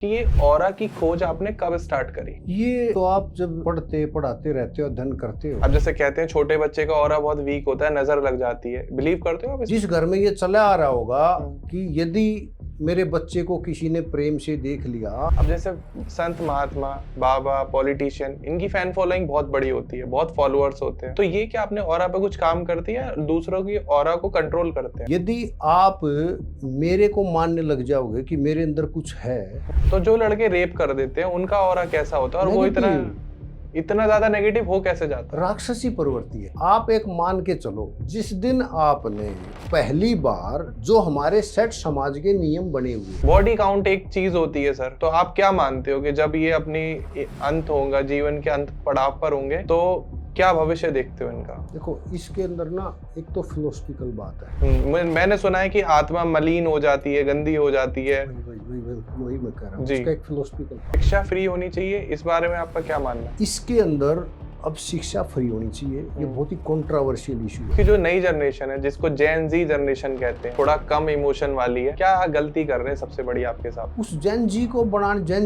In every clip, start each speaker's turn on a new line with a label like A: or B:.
A: कि ये ऑरा की खोज आपने कब स्टार्ट करी?
B: ये तो आप जब पढ़ते पढ़ाते रहते हो, अध्ययन करते हो।
A: अब जैसे कहते हैं छोटे बच्चे का ऑरा बहुत वीक होता है, नजर लग जाती है। बिलीव करते हो आप इस?
B: जिस घर में ये चला आ रहा होगा
A: हम्म।
B: कि यदि मेरे बच्चे को किसी ने प्रेम से देख लिया,
A: अब जैसे संत महात्मा, बाबा, पॉलिटिशियन, इनकी फैन फॉलोइंग बहुत बड़ी होती है, बहुत फॉलोअर्स होते हैं। तो ये क्या अपने ऑरा पे कुछ काम करती है, दूसरों की ऑरा को कंट्रोल करते हैं?
B: यदि आप मेरे को मानने लग जाओगे कि मेरे अंदर कुछ है
A: तो जो लड़के रेप कर देते हैं उनका ऑरा कैसा होता है और वो इतना
B: नेगेटिव,
A: इतना ज्यादा नेगेटिव हो कैसे जाता है?
B: राक्षसी प्रवृत्ति है। आप एक मान के चलो, जिस दिन आपने पहली बार जो हमारे सेट समाज के नियम बने हुए,
A: बॉडी काउंट एक चीज होती है सर, तो आप क्या मानते हो कि जब ये अपनी अंत होगा, जीवन के अंत पड़ाव पर होंगे, तो क्या भविष्य देखते हो इनका?
B: देखो इसके अंदर ना एक तो फिलोसफिकल बात है।
A: मैंने सुना है कि आत्मा मलिन हो जाती है, गंदी हो जाती है।
B: वही मैं कह रहा हूँ,
A: जी।
B: इसका एक फिलोसफिकल।
A: शिक्षा फ्री होनी चाहिए, इस बारे में आपका क्या मानना है?
B: इसके अंदर अब शिक्षा फ्री होनी चाहिए, ये बहुत ही कंट्रोवर्शियल इशू है।
A: कि जो नई जनरेशन है, जिसको जेन जी जनरेशन कहते हैं, थोड़ा कम इमोशन वाली है, क्या गलती कर रहे हैं सबसे बड़ी आपके हिसाब?
B: उस जैन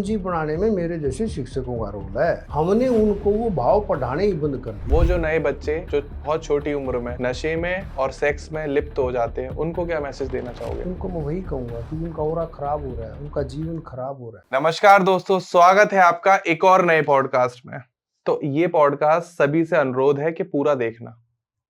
B: जी बनाने में मेरे जैसे शिक्षकों का रोल है। हमने उनको वो भाव पढ़ाने ही बंद कर दिए।
A: वो जो नए बच्चे जो बहुत छोटी उम्र में नशे में और सेक्स में लिप्त हो जाते हैं, उनको क्या मैसेज देना चाहोगे?
B: उनको मैं वही कहूंगा कि उनका ऑरा खराब हो रहा है, उनका जीवन खराब हो रहा है।
A: नमस्कार दोस्तों, स्वागत है आपका एक और नए पॉडकास्ट में। तो ये पॉडकास्ट सभी से अनुरोध है कि पूरा देखना,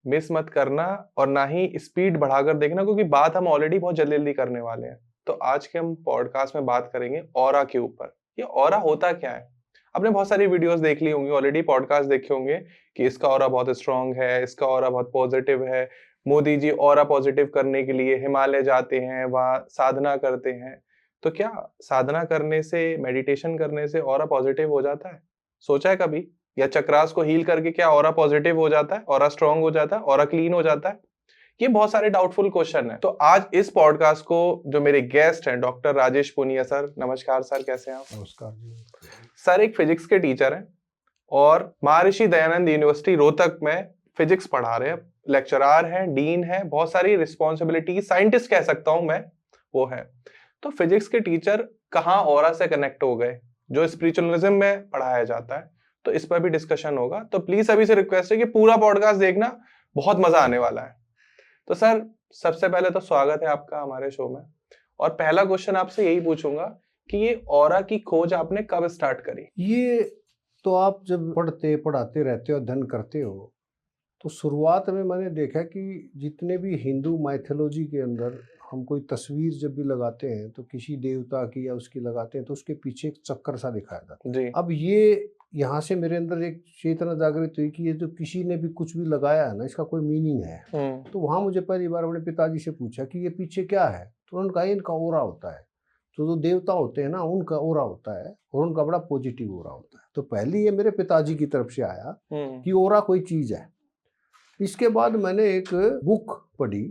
A: मिस मत करना और ना ही स्पीड बढ़ाकर देखना, क्योंकि बात हम ऑलरेडी बहुत जल्दी जल्दी करने वाले हैं। तो आज के हम पॉडकास्ट में बात करेंगे ऑरा के ऊपर। ये ऑरा होता क्या है? आपने बहुत सारी वीडियोस देख ली होंगी, ऑलरेडी पॉडकास्ट देखे होंगे कि इसका ऑरा बहुत स्ट्रांग है, इसका ऑरा बहुत पॉजिटिव है। मोदी जी ऑरा पॉजिटिव करने के लिए हिमालय जाते हैं, वहां साधना करते हैं। तो क्या साधना करने से, मेडिटेशन करने से ऑरा पॉजिटिव हो जाता है? सोचा है कभी? या चक्रास को हील करके क्या ऑरा पॉजिटिव हो जाता है, ऑरा स्ट्रांग हो जाता है, ऑरा क्लीन हो जाता है? ये बहुत सारे डाउटफुल क्वेश्चन है। तो आज इस पॉडकास्ट को जो मेरे गेस्ट हैं, डॉक्टर राजेश पुनिया सर। नमस्कार सर, कैसे हैं आप?
B: नमस्कार जी।
A: सर एक फिजिक्स के टीचर हैं और महर्षि दयानंद यूनिवर्सिटी रोहतक में फिजिक्स पढ़ा रहे हैं, लेक्चरार हैं, डीन है, बहुत सारी रिस्पॉन्सिबिलिटी, साइंटिस्ट कह सकता हूं मैं, वो है। तो फिजिक्स के टीचर कहाँ ऑरा से कनेक्ट हो गए, जो स्पिरिचुअलिज्म में पढ़ाया जाता है? तो इस पर भी डिस्कशन होगा। तो प्लीज सभी से रिक्वेस्ट है कि पूरा पॉडकास्ट देखना, बहुत मजा आने वाला है। तो सर सबसे पहले तो स्वागत है आपका हमारे शो में, और पहला क्वेश्चन आपसे यही पूछूंगा कि ये ऑरा की खोज आपने कब स्टार्ट करी?
B: ये तो आप जब पढ़ते पढ़ाते रहते हो, अध्ययन करते हो, तो शुरुआत में मैंने देखा कि जितने भी हिंदू माइथोलॉजी के अंदर हम कोई तस्वीर जब भी लगाते हैं तो किसी देवता की या उसकी लगाते हैं तो उसके पीछे एक चक्कर सा दिखाया जाता है।
A: जी।
B: अब ये यहाँ से मेरे अंदर एक चेतना जागृत हुई कि ये जो किसी ने भी कुछ भी लगाया है ना, इसका कोई मीनिंग है। तो वहाँ मुझे पहली बार अपने पिताजी से पूछा कि ये पीछे क्या है, तो उन्होंने कहा इनका ओरा होता है। तो जो देवता होते हैं ना, उनका ओरा होता है और उनका बड़ा पॉजिटिव ओरा होता है। तो पहले ये मेरे पिताजी की तरफ से आया कि ओरा कोई चीज़ है। इसके बाद मैंने एक बुक पढ़ी,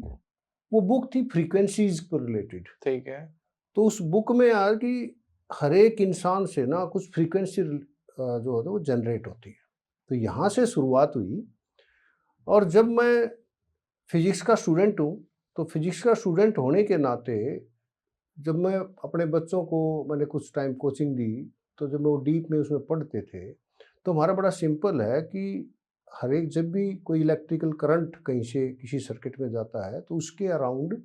B: वो बुक थी फ्रीक्वेंसीज पर रिलेटेड।
A: ठीक है।
B: तो उस बुक में यार कि हर एक इंसान से ना कुछ फ्रीक्वेंसी जो होता है वो जनरेट होती है। तो यहाँ से शुरुआत हुई। और जब मैं फिजिक्स का स्टूडेंट हूँ, तो फिजिक्स का स्टूडेंट होने के नाते जब मैं अपने बच्चों को मैंने कुछ टाइम कोचिंग दी, तो जब वो डीप में उसमें पढ़ते थे, तो हमारा बड़ा सिंपल है कि हर एक जब भी कोई इलेक्ट्रिकल करंट कहीं से किसी सर्किट में जाता है तो उसके अराउंड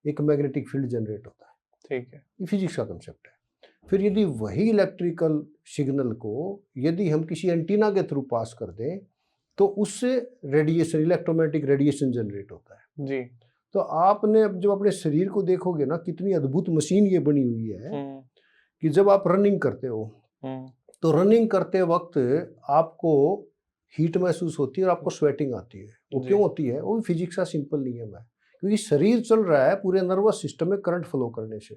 B: एक मैग्नेटिक फील्ड जनरेट होता है।
A: ठीक है।
B: ये फिजिक्स का कंसेप्ट है। फिर यदि वही इलेक्ट्रिकल सिग्नल को यदि हम किसी एंटीना के थ्रू पास कर दें तो उससे रेडिएशन, इलेक्ट्रोमैग्नेटिक रेडिएशन जनरेट होता है।
A: जी।
B: तो आपने अब जब अपने शरीर को देखोगे ना, कितनी अद्भुत मशीन ये बनी हुई है कि जब आप रनिंग करते हो तो रनिंग करते वक्त आपको हीट महसूस होती है और आपको स्वेटिंग आती है। वो
A: जी।
B: क्यों होती है? वो भी फिजिक्स का सिंपल नियम है, क्योंकि शरीर चल रहा है पूरे नर्वस सिस्टम में करंट फ्लो करने से।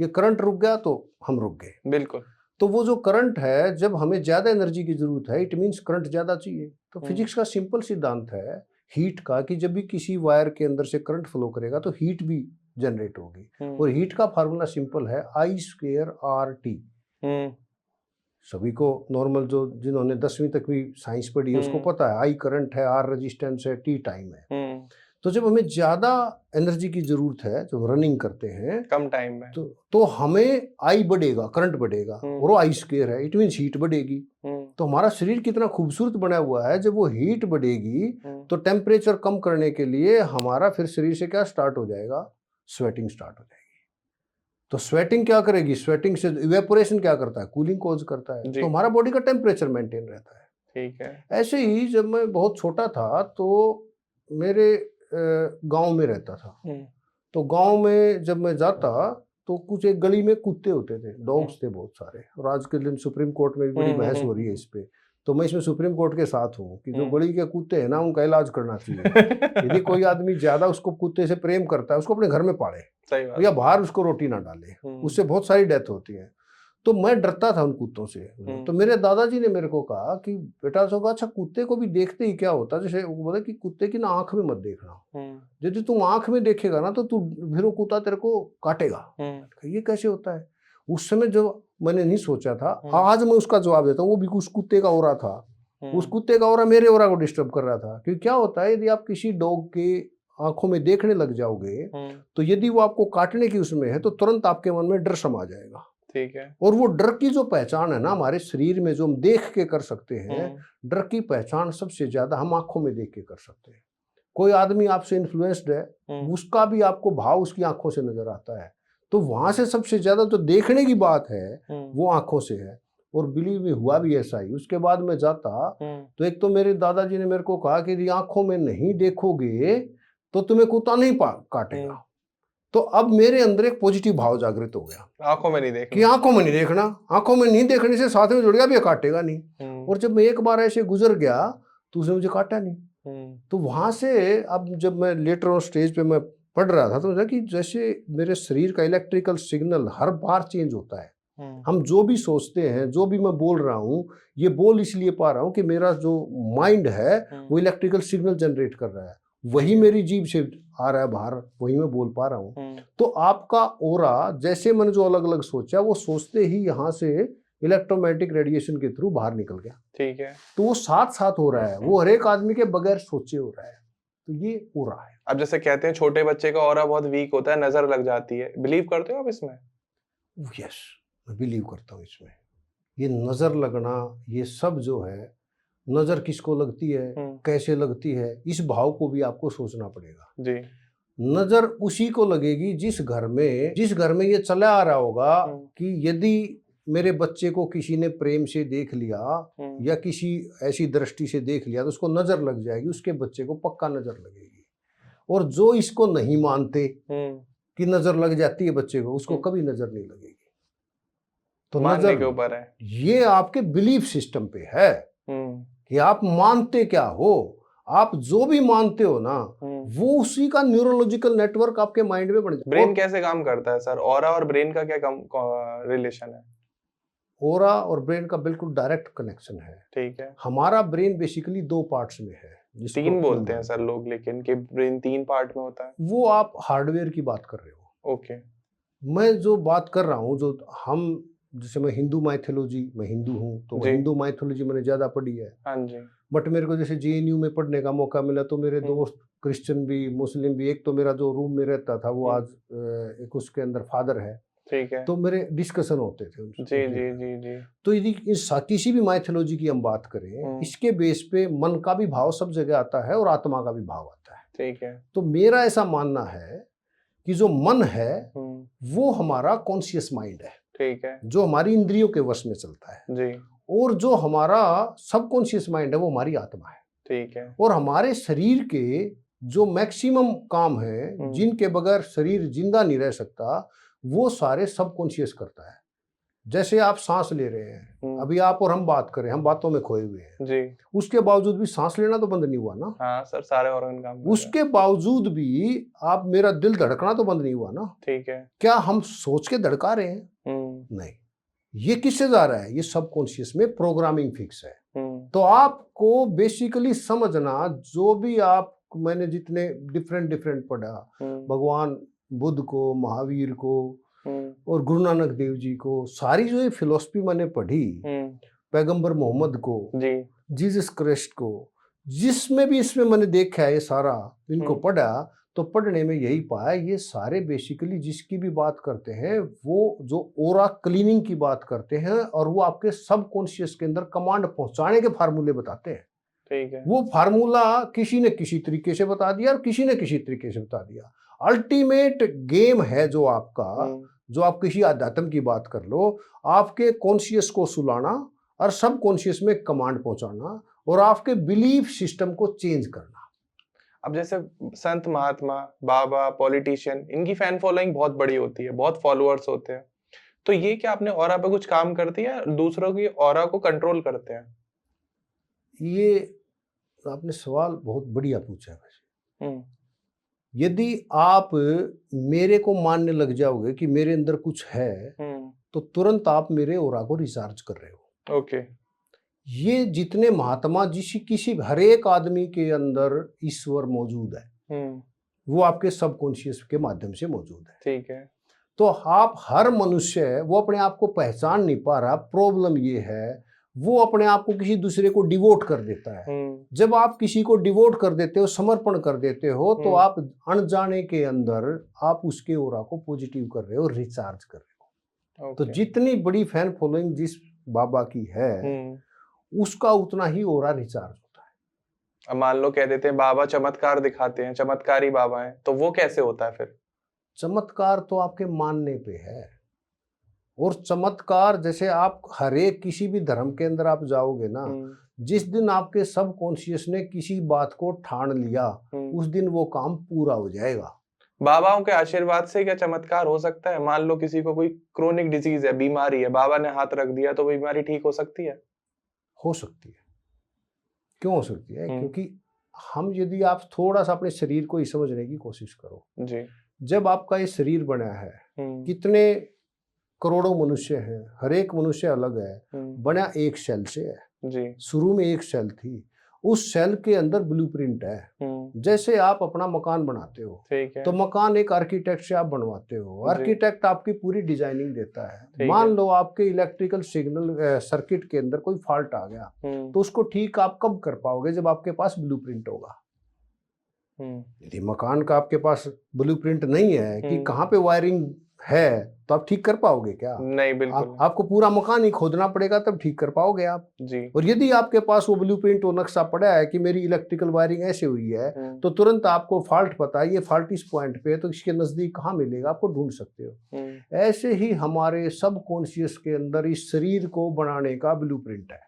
B: ये करंट रुक गया तो हम रुक गए।
A: बिल्कुल।
B: तो वो जो करंट है, जब हमें ज़्यादा एनर्जी की ज़रूरत है, इट मीन्स करंट ज़्यादा चाहिए। तो फिजिक्स का सिंपल सिद्धांत है हीट का कि जब भी किसी वायर के अंदर से करंट फ्लो करेगा तो हीट भी जनरेट होगी। और हीट का फार्मूला सिंपल है I²RT। सभी को नॉर्मल जो जिन्होंने 10वीं तक भी साइंस पढ़ी है उसको पता है। I करंट है, R रेजिस्टेंस है, T टाइम है। तो जब हमें ज़्यादा एनर्जी की ज़रूरत है, जब रनिंग करते हैं,
A: कम टाइम में।
B: तो हमें आई बढ़ेगा, करंट बढ़ेगा, और वो आई स्क्वायर है, इट मीन्स हीट बढ़ेगी। तो हमारा शरीर कितना खूबसूरत बना हुआ है, जब वो हीट बढ़ेगी तो टेम्परेचर कम करने के लिए हमारा फिर शरीर से क्या स्टार्ट हो जाएगा, स्वेटिंग स्टार्ट हो जाएगी। तो स्वेटिंग क्या करेगी, स्वेटिंग से इवेपोरेशन क्या करता है, कूलिंग कॉज करता है, तो हमारा बॉडी का टेम्परेचर मेंटेन रहता है।
A: ठीक है।
B: ऐसे ही जब मैं बहुत छोटा था तो मेरे गांव में रहता था, तो गांव में जब मैं जाता तो कुछ एक गली में कुत्ते होते थे, डॉग्स थे बहुत सारे, और आज के दिन सुप्रीम कोर्ट में भी बड़ी बहस हो रही है इस पे। तो मैं इसमें सुप्रीम कोर्ट के साथ हूँ कि जो गली के कुत्ते हैं ना, उनका इलाज करना चाहिए। यदि कोई आदमी ज्यादा उसको कुत्ते से प्रेम करता है, उसको अपने घर में पाले,
A: सही बात,
B: या बाहर उसको रोटी ना डाले, उससे बहुत सारी डेथ होती है। तो मैं डरता था उन कुत्तों से। तो मेरे दादाजी ने मेरे को कहा कि बेटा, सो अच्छा कुत्ते को भी देखते ही क्या होता, जैसे वो बोला कि कुत्ते की ना आंख में मत देखना, यदि तुम आंख में देखेगा ना तो तू फिर वो कुत्ता तेरे को काटेगा। ये कैसे होता है? उस समय जो मैंने नहीं सोचा था, आज मैं उसका जवाब देता हूँ। वो भी उस कुत्ते का ओरा था, उस कुत्ते का ओरा मेरे ओरा को डिस्टर्ब कर रहा था। क्योंकि क्या होता है, यदि आप किसी डॉग के आंखों में देखने लग जाओगे तो यदि वो आपको काटने की उसमें है तो तुरंत आपके मन में डर समा जाएगा।
A: ठीक है।
B: और वो डर की जो पहचान है ना हमारे शरीर में, जो हम देख के कर सकते हैं, डर की पहचान सबसे ज्यादा हम आंखों में देख के कर सकते हैं। कोई आदमी आपसे इन्फ्लुएंस्ड है, उसका भी आपको भाव उसकी आंखों से नजर आता है। तो वहां से सबसे ज्यादा जो देखने की बात है वो आंखों से है। और बिलीव में हुआ भी ऐसा ही। उसके बाद में जाता तो एक तो मेरे दादाजी ने मेरे को कहा कि यदि आंखों में नहीं देखोगे तो तुम्हें कुत्ता नहीं काटेगा। तो अब मेरे अंदर एक पॉजिटिव भाव जागृत हो गया,
A: आंखों में नहीं देखना,
B: कि आंखों में नहीं देखना। आंखों में नहीं देखने से साथ में जुड़ गया, भी काटेगा नहीं। और जब मैं एक बार ऐसे गुजर गया तो उसने मुझे काटा नहीं। तो वहां से अब जब मैं लेटर ऑन स्टेज पे मैं पढ़ रहा था तो मुझे कि जैसे मेरे शरीर का इलेक्ट्रिकल सिग्नल हर बार चेंज होता है। हम जो भी सोचते हैं, जो भी मैं बोल रहा हूँ, ये बोल इसलिए पा रहा हूँ कि मेरा जो माइंड है वो इलेक्ट्रिकल सिग्नल जनरेट कर रहा है, वही मेरी जीभ से आ रहा है बाहर, वही मैं बोल पा रहा हूँ। तो आपका ओरा, जैसे मैंने जो अलग अलग सोचा, वो सोचते ही यहाँ से इलेक्ट्रोमैग्नेटिक रेडिएशन के थ्रू बाहर निकल गया।
A: ठीक है।
B: तो वो साथ साथ हो रहा है, वो हर एक आदमी के बगैर सोचे हो रहा है। तो ये ओरा है।
A: अब जैसे कहते हैं छोटे बच्चे का ओरा बहुत वीक होता है, नजर लग जाती है, बिलीव करते हो आप इसमें?
B: यस, मैं बिलीव करता हूँ इसमें। ये नजर लगना, ये सब जो है, नजर किसको लगती है, कैसे लगती है, इस भाव को भी आपको सोचना पड़ेगा जी। नजर उसी को लगेगी जिस घर में ये चला आ रहा होगा कि यदि मेरे बच्चे को किसी ने प्रेम से देख लिया या किसी ऐसी दृष्टि से देख लिया तो उसको नजर लग जाएगी, उसके बच्चे को पक्का नजर लगेगी। और जो इसको नहीं मानते कि नजर लग जाती है बच्चे को, उसको कभी नजर नहीं लगेगी। तो नजर के ऊपर है, ये आपके बिलीफ सिस्टम पे है कि आप मानते क्या हो। आप जो भी मानते हो ना, वो उसी का न्यूरोलॉजिकल नेटवर्क आपके माइंड में बन जाता है।
A: ब्रेन कैसे काम करता है सर? ऑरा और ब्रेन का क्या रिलेशन है?
B: ऑरा और ब्रेन का बिल्कुल डायरेक्ट कनेक्शन है।
A: ठीक है।
B: हमारा ब्रेन बेसिकली 2 पार्ट्स में है।
A: तीन बोलते हैं सर लोग, लेकिन कि ब्रेन 3 पार्ट में होता है।
B: वो आप हार्डवेयर की बात कर रहे हो।
A: ओके।
B: मैं जो बात कर रहा हूँ, जो हम, जैसे मैं हिंदू माइथोलॉजी, मैं हिंदू हूँ तो हिंदू माइथोलॉजी मैंने ज्यादा पढ़ी है।
A: हाँ जी।
B: बट मेरे को जैसे JNU में पढ़ने का मौका मिला तो मेरे दोस्त क्रिश्चियन भी, मुस्लिम भी, एक तो मेरा जो रूम में रहता था वो आज एक उसके अंदर फादर है।
A: ठीक है।
B: तो मेरे डिस्कशन होते थे उनसे।
A: जी जी जी जी।
B: तो यदि किसी भी माइथोलॉजी की हम बात करें, इसके बेस पे मन का भी भाव सब जगह आता है और आत्मा का भी भाव आता है।
A: ठीक है।
B: तो मेरा ऐसा मानना है कि जो मन है वो हमारा कॉन्शियस माइंड है।
A: ठीक है।
B: जो हमारी इंद्रियों के वश में चलता है
A: जी।
B: और जो हमारा सबकॉन्शियस माइंड है वो हमारी आत्मा है।
A: ठीक है।
B: और हमारे शरीर के जो मैक्सिमम काम है, जिनके बगैर शरीर जिंदा नहीं रह सकता, वो सारे सबकॉन्शियस करता है। जैसे आप सांस ले रहे हैं, अभी आप और हम बात करें, हम बातों में खोए हुए हैं जी। उसके बावजूद भी सांस लेना तो बंद नहीं हुआ ना।
A: हाँ सर, सारे ऑर्गन काम कर रहे हैं।
B: उसके बावजूद भी आप, मेरा दिल धड़कना तो बंद नहीं हुआ ना।
A: ठीक है।
B: क्या हम सोच के धड़का रहे हैं? नहीं। ये किससे जा रहा है? ये सबकॉन्शियस में प्रोग्रामिंग फिक्स है। तो आपको बेसिकली समझना, जो भी आप, मैंने जितने डिफरेंट पढ़ा, भगवान बुद्ध को, महावीर को और गुरु नानक देव जी को, सारी जो ये फिलॉसफी मैंने पढ़ी, पैगंबर मोहम्मद को, जीसस क्राइस्ट को, जिसमें भी इसमें मैंने देखा है ये सारा, इनको
A: हम्म।
B: पढ़ा, तो पढ़ने में यही पाया ये सारे बेसिकली जिसकी भी बात करते हैं वो जो ओरा क्लीनिंग की बात करते हैं और वो आपके सबकॉन्शियस के अंदर कमांड पहुंचाने के फार्मूले बताते हैं।
A: ठीक है।
B: वो फार्मूला किसी ने किसी तरीके से बता दिया और किसी ने किसी तरीके से बता दिया। अल्टीमेट गेम है जो आपका, जो आप किसी अध्यात्म की बात कर लो, आपके कॉन्शियस को सुलाना और सब कॉन्शियस में कमांड पहुंचाना और आपके बिलीफ सिस्टम को चेंज करना।
A: अब जैसे संत महात्मा, बाबा, पॉलिटिशियन, इनकी फैन फॉलोइंग बहुत बड़ी होती है, बहुत फॉलोअर्स होते हैं, तो ये क्या अपने ऑरा पे कुछ काम करती है, दूसरों की ऑरा को कंट्रोल करते हैं?
B: ये आपने सवाल बहुत बढ़िया पूछा है वैसे।
A: हम्म।
B: यदि आप मेरे को मानने लग जाओगे कि मेरे अंदर कुछ है, तो तुरंत आप मेरे ऑरा को रिचार्ज कर रहे हो।
A: ओके।
B: ये जितने महात्मा, किसी हर एक आदमी के अंदर ईश्वर मौजूद है, वो आपके सबकॉन्शियस के माध्यम से मौजूद है।
A: ठीक है।
B: तो आप हर मनुष्य है वो अपने आप को पहचान नहीं पा रहा। प्रॉब्लम ये है वो अपने आप को किसी दूसरे को डिवोट कर देता है। जब आप किसी को डिवोट कर देते हो, समर्पण कर देते हो, तो आप अनजाने के अंदर आप उसके ऑरा को पॉजिटिव कर रहे हो, रिचार्ज कर रहे हो। तो जितनी बड़ी फैन फॉलोइंग जिस बाबा की है उसका उतना ही ऑरा रिचार्ज होता है।
A: अब मान लो कह देते हैं बाबा चमत्कार दिखाते हैं, चमत्कारी बाबा हैं, तो वो कैसे होता है फिर?
B: चमत्कार तो आपके मानने पे है। और चमत्कार जैसे आप हर एक किसी भी धर्म के अंदर आप जाओगे ना, जिस दिन आपके सबकॉन्शियस ने किसी बात को ठान लिया, उस दिन वो काम पूरा हो जाएगा।
A: बाबाओं के आशीर्वाद से क्या चमत्कार हो सकता है? मान लो किसी को कोई क्रोनिक डिजीज है, बीमारी है, बाबा ने हाथ रख दिया तो वो बीमारी ठीक हो सकती है?
B: हो सकती है। क्यों हो सकती है? क्योंकि हम, यदि आप थोड़ा सा अपने शरीर को ही समझने की कोशिश करो जी। जब आपका ये शरीर बना है, कितने करोड़ों मनुष्य हैं, हर एक मनुष्य अलग है, बना एक सेल से है जी। शुरू में एक सेल थी, उस सेल के अंदर ब्लूप्रिंट है। जैसे आप अपना मकान बनाते हो, तो मकान एक आर्किटेक्ट से आप बनवाते हो, आर्किटेक्ट आपकी पूरी डिजाइनिंग देता है। मान लो आपके इलेक्ट्रिकल सिग्नल सर्किट के अंदर कोई फॉल्ट आ गया, तो उसको ठीक आप कब कर पाओगे? जब आपके पास ब्लूप्रिंट होगा। यदि मकान का आपके पास ब्लूप्रिंट नहीं है कि कहाँ पे वायरिंग है, तो आप ठीक कर पाओगे क्या? नहीं, बिल्कुल। आपको पूरा मकान ही खोदना पड़ेगा, तब ठीक कर पाओगे आप जी। और यदि आपके पास वो ब्लूप्रिंट, वो नक्शा पड़ा है कि मेरी इलेक्ट्रिकल वायरिंग ऐसे हुई है, तो तुरंत आपको फॉल्ट पता है, ये फॉल्ट इस पॉइंट पे है, तो इसके नजदीक कहाँ मिलेगा, आपको ढूंढ सकते हो। ऐसे ही हमारे सबकॉन्शियस के अंदर इस शरीर को बनाने का ब्लूप्रिंट है।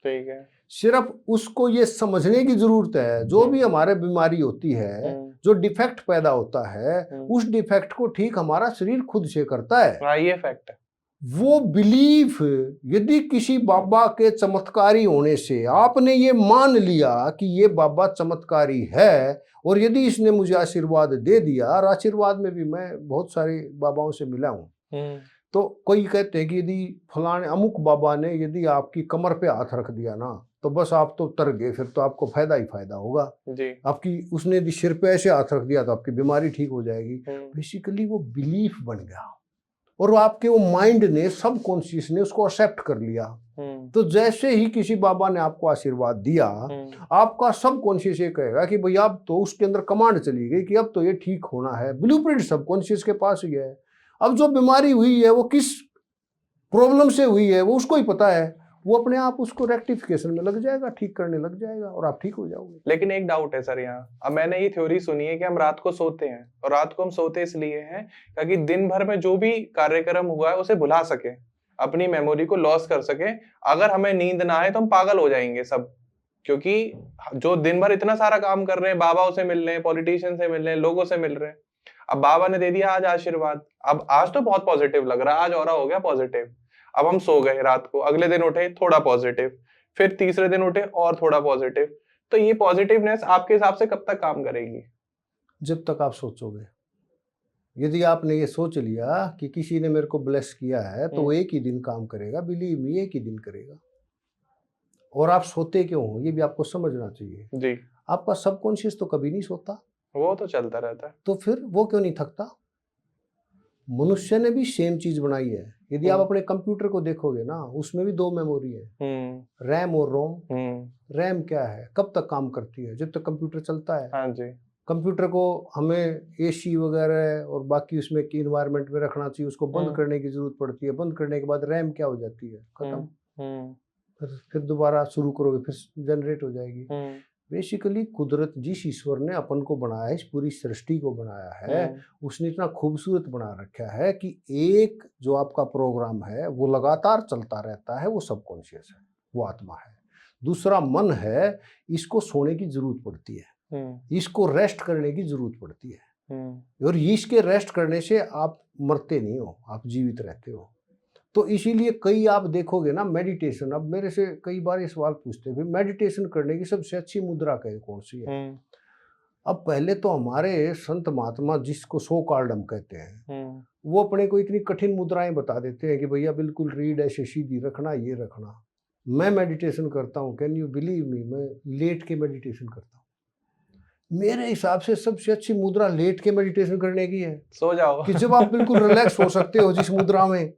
B: ठीक है। सिर्फ उसको ये समझने की जरूरत है, जो भी हमारे बीमारी होती है, जो डिफेक्ट पैदा होता है, उस डिफेक्ट को ठीक हमारा शरीर खुद से करता है। ये फैक्ट है। वो बिलीफ, यदि किसी बाबा के चमत्कारी होने से आपने ये मान लिया कि ये बाबा चमत्कारी है, और यदि इसने मुझे आशीर्वाद दे दिया, और आशीर्वाद में भी मैं बहुत सारे बाबाओं से मिला हूँ, तो कोई कहते हैं कि यदि फलाने अमुक बाबा ने यदि आपकी कमर पे हाथ रख दिया ना, तो बस आप तो तर गए, फिर तो आपको फायदा ही फायदा होगा जी। आपकी, उसने यदि सिर पे ऐसे हाथ रख दिया तो आपकी बीमारी ठीक हो जाएगी। बेसिकली वो बिलीफ बन गया और आपके वो माइंड ने, सबकॉन्शियस ने उसको एक्सेप्ट कर लिया। तो जैसे ही किसी बाबा ने आपको आशीर्वाद दिया, आपका सबकॉन्शियस ये कहेगा कि भाई अब तो उसके अंदर कमांड चली गई कि अब तो ये ठीक होना है। ब्लूप्रिंट सबकॉन्शियस के पास ही है। अब जो बीमारी हुई है वो किस प्रॉब्लम से हुई है वो उसको ही पता है, वो अपने आप उसको रेक्टिफिकेशन में लग जाएगा, ठीक करने लग जाएगा और आप ठीक हो जाओगे। लेकिन एक डाउट है सर यहाँ, अब मैंने ये थ्योरी सुनी है कि हम रात को सोते हैं, और रात को हम सोते इसलिए हैं ताकि दिन भर में जो भी कार्यक्रम हुआ है उसे भुला सके, अपनी मेमोरी को लॉस कर सके। अगर हमें नींद ना आए तो हम पागल हो जाएंगे सब, क्योंकि जो दिन भर इतना सारा काम कर रहे हैं, बाबाओं से मिल रहे हैं, पॉलिटिशियन से मिल रहे हैं, लोगों से मिल रहे हैं। अब बाबा ने दे दिया आज आशीर्वाद, अब आज तो बहुत पॉजिटिव लग रहा है, आज ऑरा हो गया पॉजिटिव। अब हम सो गए रात को, अगले दिन उठे थोड़ा पॉजिटिव, फिर तीसरे दिन उठे और थोड़ा पॉजिटिव। तो ये पॉजिटिवनेस आपके हिसाब से कब तक काम करेगी? जब तक आप सोचोगे। यदि आपने ये सोच लिया कि किसी ने मेरे को ब्लेस किया है, तो वो एक ही दिन काम करेगा, बिलीव मी, एक ही दिन करेगा। और आप सोते क्यों हो ये भी आपको समझना चाहिए जी। आपका सबकॉन्शियस तो कभी नहीं सोता, वो तो चलता रहता है। तो फिर वो क्यों नहीं थकता? मनुष्य ने भी सेम चीज बनाई है। यदि आप अपने कंप्यूटर को देखोगे ना, उसमें भी दो मेमोरी है, रैम और रोम। रैम क्या है, कब तक काम करती है, जब तक कंप्यूटर चलता है।
A: हाँ जी।
B: कंप्यूटर को हमें एसी वगैरह और बाकी उसमें की इन्वायरमेंट में रखना चाहिए, उसको बंद करने की जरूरत पड़ती है। बंद करने के बाद रैम क्या हो जाती है, खत्म। फिर दोबारा शुरू करोगे, फिर जनरेट हो जाएगी। बेसिकली कुदरत जिस ईश्वर ने अपन को बनाया है, इस पूरी सृष्टि को बनाया है, उसने इतना खूबसूरत बना रखा है कि एक जो आपका प्रोग्राम है वो लगातार चलता रहता है, वो सबकॉन्शियस है, वो आत्मा है। दूसरा मन है, इसको सोने की जरूरत पड़ती है, इसको रेस्ट करने की जरूरत पड़ती है। और इसके रेस्ट करने से आप मरते नहीं हो, आप जीवित रहते हो। तो इसीलिए कई आप देखोगे ना मेडिटेशन, अब मेरे से कई बार ये सवाल पूछते हैं, मेडिटेशन करने की सबसे अच्छी मुद्रा कौन सी है। अब पहले तो हमारे संत महात्मा, जिसको सो कॉल्ड हम कहते हैं, वो अपने को इतनी कठिन मुद्राएं बता देते हैं कि भैया बिल्कुल रीढ़ ऐसे सीधी रखना, ये रखना। मैं मेडिटेशन करता हूँ, कैन यू बिलीव मी, मैं लेट के मेडिटेशन करता हूँ। मेरे हिसाब से सबसे अच्छी मुद्रा लेट के मेडिटेशन करने की है।
A: सो जाओ
B: कि जब आप बिल्कुल रिलैक्स हो सकते हो, जिस मुद्रा में,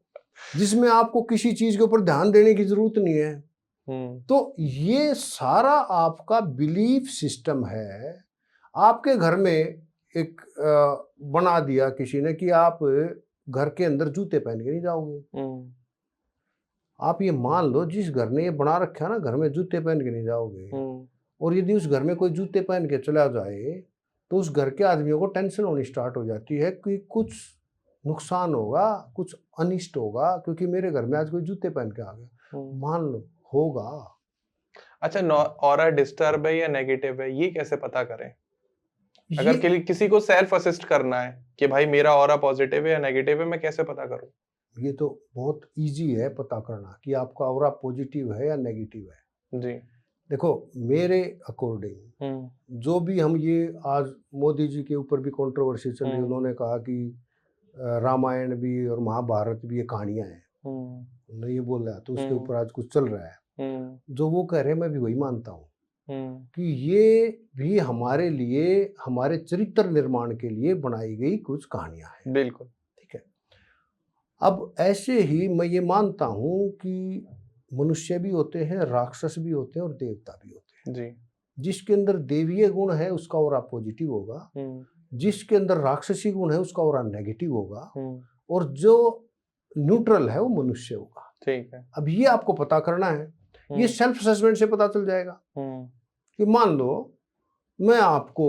B: जिसमें आपको किसी चीज के ऊपर ध्यान देने की जरूरत नहीं है। तो ये सारा आपका बिलीफ सिस्टम है। आपके घर में एक बना दिया किसी ने कि आप घर के अंदर जूते पहन के नहीं जाओगे। आप ये मान लो, जिस घर ने ये बना रखा है ना, घर में जूते पहन के नहीं जाओगे। और यदि उस घर में कोई जूते पहन के चला जाए तो उस घर के आदमियों को टेंशन होनी स्टार्ट हो जाती है कि कुछ नुकसान होगा, कुछ अनिष्ट होगा, क्योंकि मेरे घर में आज कोई जूते पहन के आ गया। मान लो होगा।
A: अच्छा, ऑरा डिस्टर्ब है या नेगेटिव है, ये कैसे पता करें? अगर किसी को सेल्फ असिस्ट करना है कि भाई मेरा ऑरा पॉजिटिव है या नेगेटिव है, मैं कैसे पता करूं?
B: ये तो बहुत इजी है पता करना कि आपका ऑरा पॉजिटिव है या नेगेटिव है।
A: जी
B: देखो, मेरे अकॉर्डिंग जो भी हम ये आज मोदी जी के ऊपर भी कंट्रोवर्सी चल रही है, उन्होंने कहा कि रामायण भी और महाभारत भी ये कहानियां हैं, उन्होंने ये बोल रहा है, तो उसके ऊपर आज कुछ चल रहा है। जो वो कह रहे हैं मैं भी वही मानता हूँ कि ये भी हमारे लिए, हमारे चरित्र निर्माण के लिए बनाई गई कुछ कहानियां हैं।
A: बिल्कुल
B: ठीक है। अब ऐसे ही मैं ये मानता हूँ कि मनुष्य भी होते हैं, राक्षस भी होते हैं और देवता भी होते हैं
A: जी।
B: जिसके अंदर देवीय गुण है उसका ऑरा पॉजिटिव होगा, जिसके अंदर राक्षसी गुण है उसका ऑरा नेगेटिव होगा, और जो न्यूट्रल है वो मनुष्य होगा।
A: ठीक है।
B: अब ये आपको पता करना है, ये सेल्फ असेसमेंट से पता चल जाएगा। कि मान लो मैं आपको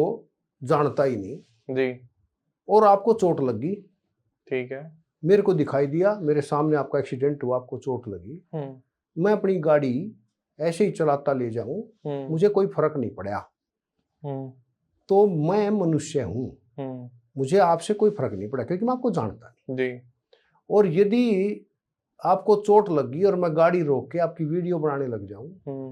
B: जानता ही नहीं
A: जी,
B: और आपको चोट लगी,
A: ठीक है,
B: मेरे को दिखाई दिया, मेरे सामने आपका एक्सीडेंट हुआ, आपको चोट लगी, मैं अपनी गाड़ी ऐसे ही चलाता ले जाऊं, मुझे कोई फर्क नहीं पड़ा, तो मैं मनुष्य हूं, मुझे आपसे कोई फर्क नहीं पड़ा क्योंकि मैं आपको जानता नहीं।
A: जी।
B: और यदि आपको चोट लगी और मैं गाड़ी रोक के आपकी वीडियो बनाने लग जाऊं,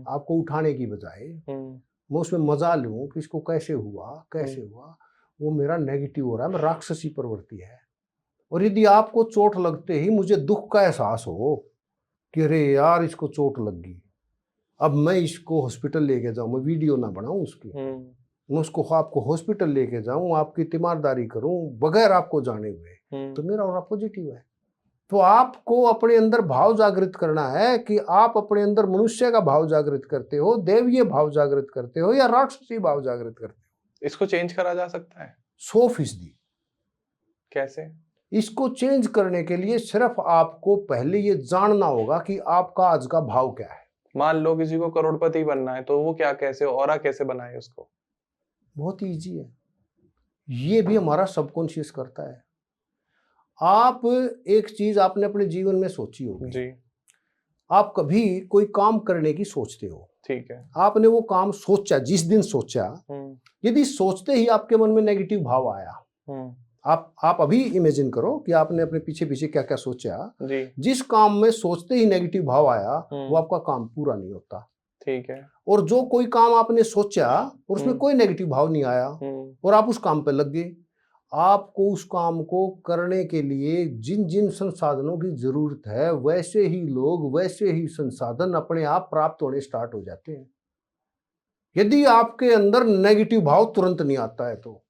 B: आपको उठाने की बजाय मैं उसमें मजा लूं कि इसको कैसे हुआ कैसे हुआ, वो मेरा नेगेटिव हो रहा है, मैं राक्षसी प्रवृत्ति है। और यदि आपको चोट लगते ही मुझे दुख का एहसास हो कि अरे यार इसको चोट लग गई, अब मैं इसको हॉस्पिटल लेके जाऊं, मैं वीडियो ना बनाऊं उसकी, मैं उसको आपको हॉस्पिटल लेके जाऊं, आपकी तीमारदारी करूं बगैर आपको जाने हुए, तो मेरा ऑरा पॉजिटिव है। तो आपको अपने अंदर भाव जागृत करना है कि आप अपने अंदर मनुष्य का भाव जागृत करते हो, देवीय भाव जागृत करते हो या राक्षसी भाव जागृत करते हो।
A: इसको चेंज करा जा सकता है
B: 100%।
A: कैसे?
B: इसको चेंज करने के लिए सिर्फ आपको पहले ये जानना होगा कि आपका आज का भाव क्या है।
A: मान लो किसी को करोड़पति बनना है, तो वो क्या, कैसे ऑरा कैसे बनाए उसको?
B: बहुत इजी है, ये भी हमारा सबकॉन्शियस करता है। आप एक चीज आपने अपने जीवन में सोची होगी
A: जी,
B: आप कभी कोई काम करने की सोचते हो,
A: ठीक है,
B: आपने वो काम सोचा, जिस दिन सोचा, यदि सोचते ही आपके मन में नेगेटिव भाव आया, आप अभी इमेजिन करो कि आपने अपने पीछे पीछे क्या क्या सोचा
A: जी,
B: जिस काम में सोचते ही नेगेटिव भाव आया वो आपका काम पूरा नहीं होता।
A: ठीक है।
B: और जो कोई काम आपने सोचा और उसमें कोई नेगेटिव भाव नहीं आया और आप उस काम पे लग गए, आपको उस काम को करने के लिए जिन जिन संसाधनों की जरूरत है वैसे ही लोग, वैसे ही संसाधन अपने आप प्राप्त होने स्टार्ट हो जाते हैं। यदि आपके अंदर नेगेटिव भाव तुरंत नहीं आता है तो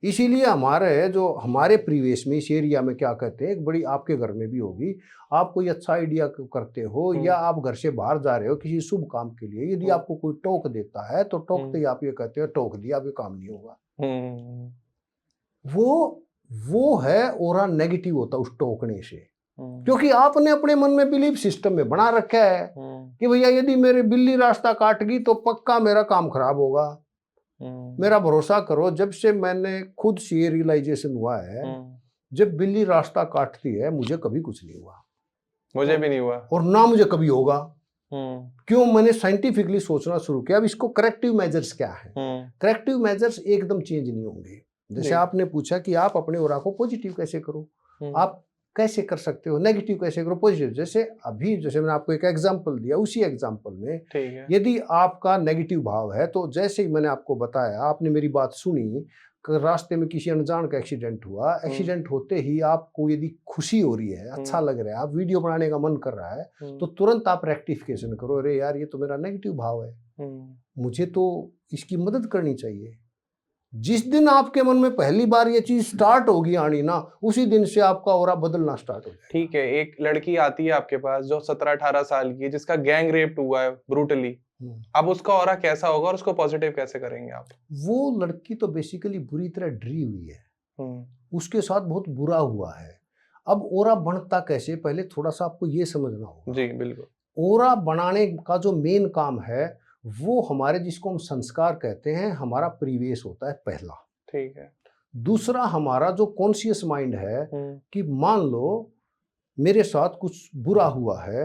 B: इसीलिए हमारे जो हमारे परिवेश में इस एरिया में क्या कहते हैं, एक बड़ी आपके घर में भी होगी, आप कोई अच्छा आइडिया करते हो या आप घर से बाहर जा रहे हो किसी शुभ काम के लिए, यदि आपको कोई टोक देता है तो टोकते ही आप ये कहते हो टोक दिया, अब ये काम नहीं होगा। वो है ऑरा नेगेटिव होता उस टोकने से, क्योंकि आपने अपने मन में बिलीफ सिस्टम में बना रखा है कि भैया यदि मेरी बिल्ली रास्ता काट गई तो पक्का मेरा काम खराब होगा। मेरा भरोसा करो, जब से मैंने खुद से ये रियलाइजेशन हुआ है, जब बिल्ली रास्ता काटती है मुझे कभी कुछ नहीं हुआ,
A: मुझे भी नहीं हुआ
B: और ना मुझे कभी होगा। क्यों? मैंने साइंटिफिकली सोचना शुरू किया अब इसको करेक्टिव मेजर्स क्या है। करेक्टिव मेजर्स एकदम चेंज नहीं होंगे। जैसे आपने पूछा कि आप अपने ओरा को पॉजिटिव कैसे करो, आप कैसे कर सकते हो, नेगेटिव कैसे करो, पॉजिटिव। जैसे मैंने आपको एक एग्जांपल दिया, उसी एग्जांपल में यदि आपका नेगेटिव भाव है तो जैसे ही मैंने आपको बताया, आपने मेरी बात सुनी, रास्ते में किसी अनजान का एक्सीडेंट हुआ, एक्सीडेंट होते ही आपको यदि खुशी हो रही है, अच्छा लग रहा है, आप वीडियो बनाने का मन कर रहा है, तो तुरंत आप रेक्टिफिकेशन करो, अरे यार ये तो मेरा नेगेटिव भाव है, मुझे तो इसकी मदद करनी चाहिए। जिस दिन आपके मन में पहली बार ये चीज स्टार्ट होगी आनी ना, उसी दिन से आपका ऑरा बदलना स्टार्ट हो जाएगा।
A: ठीक है, एक लड़की आती है आपके पास जो 17-18 साल की है, जिसका गैंग रेप हुआ है ब्रूटली, अब उसका ऑरा कैसा होगा और उसको पॉजिटिव कैसे करेंगे आप? वो
B: लड़की तो बेसिकली बुरी तरह डरी हुई है, उसके साथ बहुत बुरा हुआ है। अब ऑरा बनता कैसे, पहले थोड़ा सा आपको ये समझना होगा।
A: जी बिल्कुल।
B: ऑरा बनाने का जो मेन काम है वो हमारे, जिसको हम संस्कार कहते हैं, हमारा परिवेश होता है पहला।
A: ठीक है। दूसरा
B: हमारा जो कॉन्शियस माइंड है कि मान लो मेरे साथ कुछ बुरा हुआ है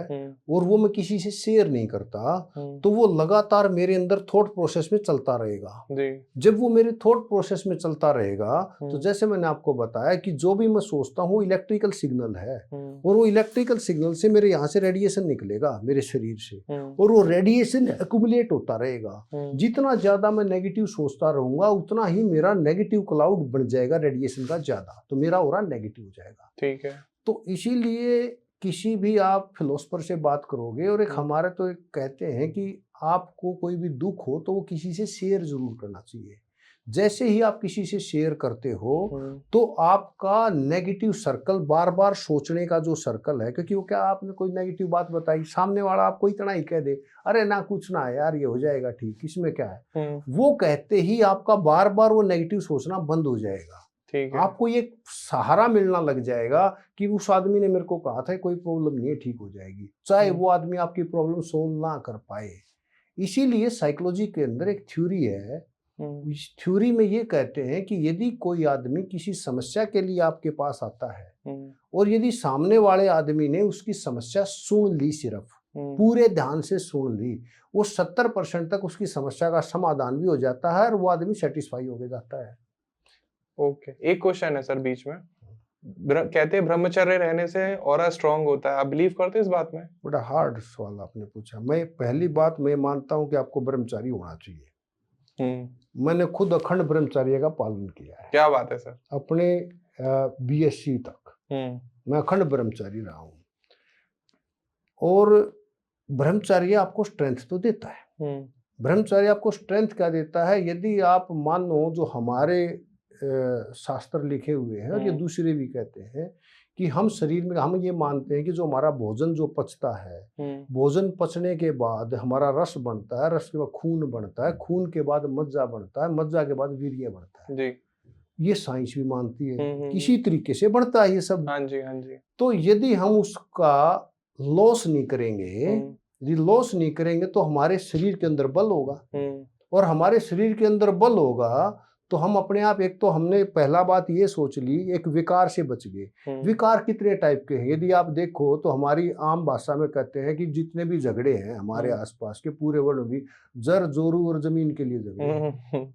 B: और वो मैं किसी से शेयर नहीं करता, तो वो लगातार मेरे अंदर थॉट प्रोसेस में चलता रहेगा। जब वो मेरे थॉट प्रोसेस में चलता रहेगा तो जैसे मैंने आपको बताया कि जो भी मैं सोचता हूँ इलेक्ट्रिकल सिग्नल है, और वो इलेक्ट्रिकल सिग्नल से मेरे यहाँ से रेडिएशन निकलेगा मेरे शरीर से, और वो रेडिएशन एक्यूमुलेट होता रहेगा। जितना ज्यादा मैं नेगेटिव सोचता रहूंगा उतना ही मेरा नेगेटिव क्लाउड बन जाएगा, रेडिएशन का ज्यादा, तो मेरा ऑरा नेगेटिव हो जाएगा।
A: ठीक है।
B: तो इसीलिए किसी भी आप फिलोसफर से बात करोगे, और एक हमारे तो एक कहते हैं कि आपको कोई भी दुख हो तो वो किसी से शेयर जरूर करना चाहिए। जैसे ही आप किसी से शेयर करते हो तो आपका नेगेटिव सर्कल, बार बार सोचने का जो सर्कल है, क्योंकि वो क्या, आपने कोई नेगेटिव बात बताई, सामने वाला आपको इतना ही कह दे, अरे ना कुछ ना है यार, ये हो जाएगा ठीक, इसमें क्या है, वो कहते ही आपका बार बार वो नेगेटिव सोचना बंद हो जाएगा। आपको ये सहारा मिलना लग जाएगा कि उस आदमी ने मेरे को कहा था कोई प्रॉब्लम नहीं है, ठीक हो जाएगी, चाहे वो आदमी आपकी प्रॉब्लम सोल्व ना कर पाए। इसीलिए साइकोलॉजी के अंदर एक थ्योरी है, इस थ्योरी में ये कहते हैं कि यदि कोई आदमी किसी समस्या के लिए आपके पास आता है और यदि सामने वाले आदमी ने उसकी समस्या सुन ली, सिर्फ पूरे ध्यान से सुन ली, वो 70% तक उसकी समस्या का समाधान भी हो जाता है और वो आदमी सेटिस्फाई हो जाता है।
A: ओके, एक क्वेश्चन है सर बीच में, कहते हैं ब्रह्मचर्य रहने से ऑरा स्ट्रांग होता है, आप बिलीव करते हैं इस बात में?
B: बड़ा हार्ड सवाल आपने पूछा। मैं पहली बात मैं मानता हूं कि आपको ब्रह्मचारी होना चाहिए। मैंने खुद अखंड ब्रह्मचर्य का पालन किया है।
A: क्या बात है सर।
B: अपने BSc तक मैं अखंड ब्रह्मचारी रहा हूं, और ब्रह्मचर्य आपको स्ट्रेंथ तो देता है। ब्रह्मचर्य आपको स्ट्रेंथ क्या देता है, यदि आप मानो जो हमारे शास्त्र लिखे हुए हैं और ये दूसरे भी कहते हैं कि हम शरीर में, हम ये मानते हैं कि जो हमारा भोजन जो पचता है, भोजन पचने के बाद हमारा रस बनता है, रस के बाद खून बनता है, खून के बाद मज्जा बनता है, मज्जा के बाद वीर्य बनता है। जी। ये साइंस भी मानती है, किसी तरीके से बढ़ता है ये सब।
A: हाँ जी, हाँ जी।
B: तो यदि हम उसका लॉस नहीं करेंगे, यदि लॉस नहीं करेंगे तो हमारे शरीर के अंदर बल होगा, और हमारे शरीर के अंदर बल होगा तो हम अपने आप, एक तो हमने पहला बात ये सोच ली, एक विकार से बच गए। विकार कितने टाइप के हैं यदि आप देखो तो हमारी आम भाषा में कहते हैं कि जितने भी झगड़े हैं हमारे आसपास के पूरे वर्ल्ड में, जर जोरू और जमीन के लिए झगड़े हैं,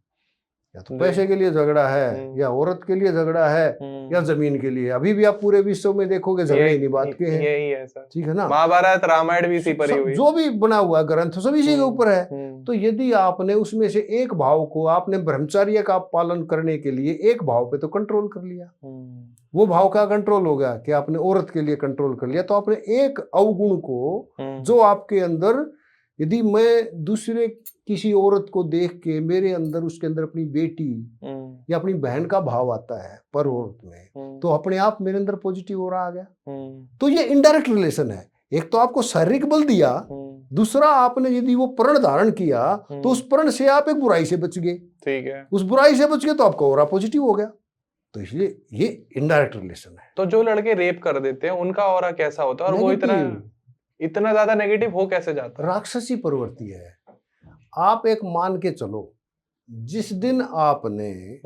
B: या तो पैसे के लिए झगड़ा है, या औरत के लिए झगड़ा है, या जमीन के लिए। अभी भी आप पूरे विश्व में देखोगे झगड़े इन्हीं बात के हैं।
A: यही है सर,
B: ठीक है ना।
A: महाभारत रामायण भी इसी पर ही हुई,
B: जो भी बना हुआ ग्रंथ सब इसी के ऊपर है। तो यदि आपने उसमें से एक भाव को, आपने ब्रह्मचर्य का पालन करने के लिए एक भाव पे तो कंट्रोल कर लिया, वो भाव का कंट्रोल हो गया कि आपने औरत के लिए कंट्रोल कर लिया, तो आपने एक अवगुण को जो आपके अंदर यदि मैं दूसरे किसी औरत को देख के मेरे अंदर उसके अंदर अपनी बेटी या अपनी बहन का भाव आता है पर औरत में, तो अपने आप मेरे अंदर पॉजिटिव हो रहा आ गया। तो ये इनडायरेक्ट रिलेशन है। एक तो आपको शारीरिक बल दिया, दूसरा आपने यदि वो प्रण धारण किया तो उस प्रण से आप एक बुराई से बच गए।
A: ठीक है,
B: उस बुराई से बच गए तो आपका ऑरा पॉजिटिव हो गया। तो इसलिए ये इनडायरेक्ट रिलेशन है।
A: तो जो लड़के रेप कर देते हैं उनका ऑरा कैसा होता है और वो इतना ज्यादा नेगेटिव हो कैसे जाता है?
B: राक्षसी प्रवृत्ति है। आप एक मान के चलो, जिस दिन आपने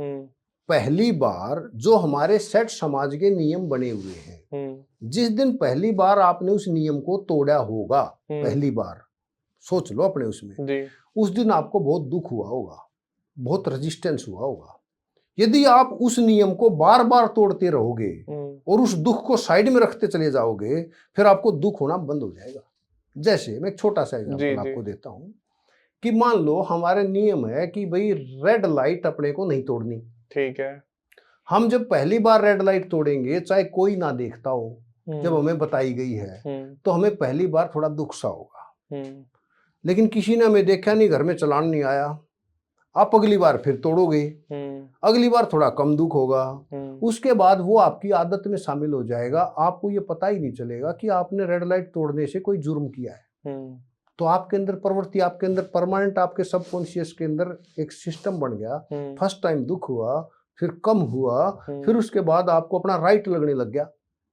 B: पहली बार, जो हमारे सेट समाज के नियम बने हुए हैं, जिस दिन पहली बार आपने उस नियम को तोड़ा होगा, पहली बार सोच लो अपने उसमें, उस दिन आपको बहुत दुख हुआ होगा, बहुत रेजिस्टेंस हुआ होगा। यदि आप उस नियम को बार बार तोड़ते रहोगे और उस दुख को साइड में रखते चले जाओगे, फिर आपको दुख होना बंद हो जाएगा। जैसे मैं एक छोटा सा एग्जांपल आपको देता हूं कि मान लो हमारे नियम है कि भाई रेड लाइट अपने को नहीं तोड़नी।
A: ठीक है।
B: हम जब पहली बार रेड लाइट तोड़ेंगे, चाहे कोई ना देखता हो, जब हमें बताई गई है, तो हमें पहली बार थोड़ा दुख सा होगा। लेकिन किसी ने हमें देखा नहीं, घर में चलान नहीं आया, आप अगली बार फिर तोड़ोगे, अगली बार थोड़ा कम दुख होगा, उसके बाद वो आपकी आदत में शामिल हो जाएगा। आपको ये पता ही नहीं चलेगा कि आपने रेड लाइट तोड़ने से कोई जुर्म किया है। तो आपके अंदर प्रवृत्ति, आपके अंदर परमानेंट, आपके सबकॉन्शियस के अंदर एक सिस्टम बन गया। फर्स्ट टाइम दुख हुआ, फिर कम हुआ, फिर उसके बाद आपको अपना राइट लगने लग गया।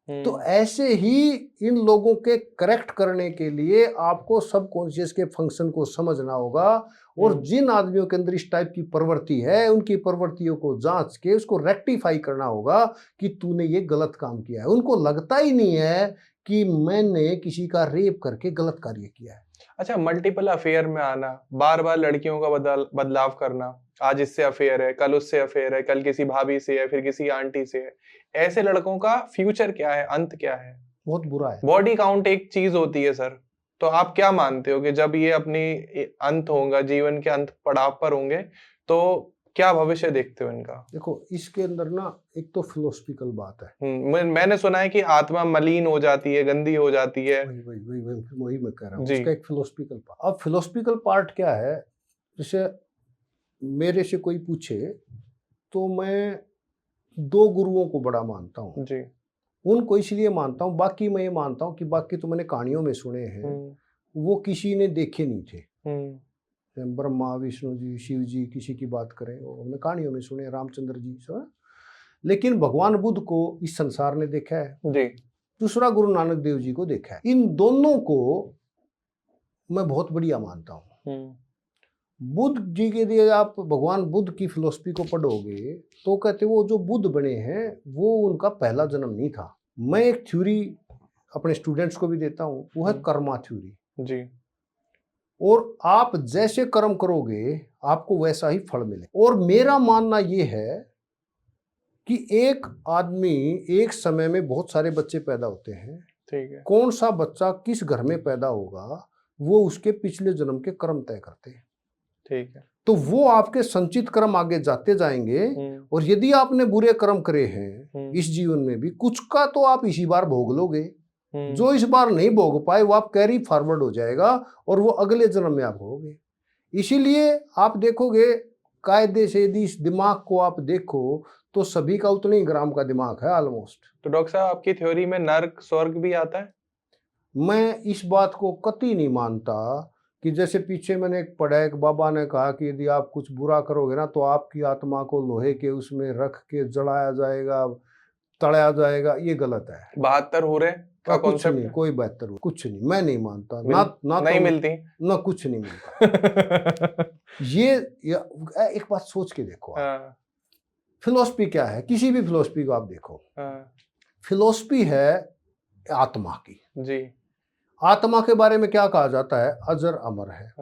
B: तो ऐसे ही इन लोगों के करेक्ट करने के लिए आपको सबकॉन्शियस के फंक्शन को समझना होगा, और जिन आदमियों के अंदर इस टाइप की प्रवृत्ति है, उनकी प्रवृत्तियों को जांच के उसको रेक्टिफाई करना होगा कि तूने ये गलत काम किया है। उनको लगता ही नहीं है कि मैंने किसी का रेप करके गलत कार्य किया है।
A: अच्छा, मल्टीपल अफेयर में आना, बार बार लड़कियों का बदलाव करना, आज इससे अफेयर है, कल उससे अफेयर है, कल किसी भाभी से है, फिर किसी आंटी से है, ऐसे लड़कों का फ्यूचर क्या है, अंत क्या है?
B: बहुत बुरा है।
A: बॉडी काउंट एक चीज होती है सर, तो आप क्या मानते हो कि जब ये अपनी अंत होगा, जीवन के अंत पड़ाव पर होंगे, तो क्या भविष्य देखते हो इनका?
B: देखो, इसके अंदर ना एक तो फिलोसफिकल बात है।
A: मैंने सुना है कि आत्मा मलिन हो जाती है, गंदी हो जाती है।
B: वही मैं कह रहा हूँ, उसका एक फिलोसफिकल पार्ट। अब फिलोसफिकल पार्ट क्या है, जैसे मेरे से कोई पूछे तो मैं 2 गुरुओं को बड़ा मानता हूँ जी। उनको इसलिए मानता हूँ, बाकी मैं ये मानता हूँ कि बाकी तो मैंने कहानियों में सुने हैं, वो किसी ने देखे नहीं थे। ब्रह्मा, विष्णु जी, शिव जी, किसी की बात करें, हमने कहानियों में सुने, रामचंद्र जी सब। लेकिन भगवान बुद्ध को इस संसार ने देखा है जी। दूसरा गुरु नानक देव जी को देखा है। इन दोनों को मैं बहुत बढ़िया मानता हूँ। बुद्ध जी के लिए आप भगवान बुद्ध की फिलोसफी को पढ़ोगे तो कहते वो जो बुद्ध बने हैं वो उनका पहला जन्म नहीं था। मैं एक थ्योरी अपने स्टूडेंट्स को भी देता हूँ, वो है कर्मा थ्योरी जी। और आप जैसे कर्म करोगे आपको वैसा ही फल मिले। और मेरा मानना ये है कि एक आदमी एक समय में बहुत सारे बच्चे पैदा होते हैं, ठीक है। कौन सा बच्चा किस घर में पैदा होगा वो उसके पिछले जन्म के कर्म तय करते हैं, ठीक है। तो वो आपके संचित कर्म आगे जाते जाएंगे, और यदि आपने बुरे कर्म करे हैं इस जीवन में भी, कुछ का तो आप इसी बार भोग लोगे, जो इस बार नहीं भोग पाए वो आप कैरी फॉरवर्ड हो जाएगा और वो अगले जन्म में आप होगे। इसीलिए आप देखोगे कायदे से यदि इस दिमाग को आप देखो तो सभी का उतने ही ग्राम का दिमाग है ऑलमोस्ट।
A: तो डॉक्टर साहब, आपकी थ्योरी में नर्क स्वर्ग भी आता है?
B: मैं इस बात को कतई नहीं मानता कि जैसे पीछे मैंने एक पढ़ा, एक बाबा ने कहा कि यदि आप कुछ बुरा करोगे ना तो आपकी आत्मा को लोहे के उसमें रख के जलाया जाएगा, तड़ाया जाएगा। ये गलत है।
A: 72 हो रहे का
B: कुछ नहीं, कोई बेहतर कुछ नहीं, मैं नहीं मानता। ना
A: नहीं
B: तो
A: मिलती ना
B: कुछ नहीं मिलता। ये एक बात सोच के देखो, फिलोसफी क्या है, किसी भी फिलोसफी को आप देखो, फिलोसफी है आत्मा की जी। आत्मा के बारे में क्या कहा जाता है? अजर अमर है,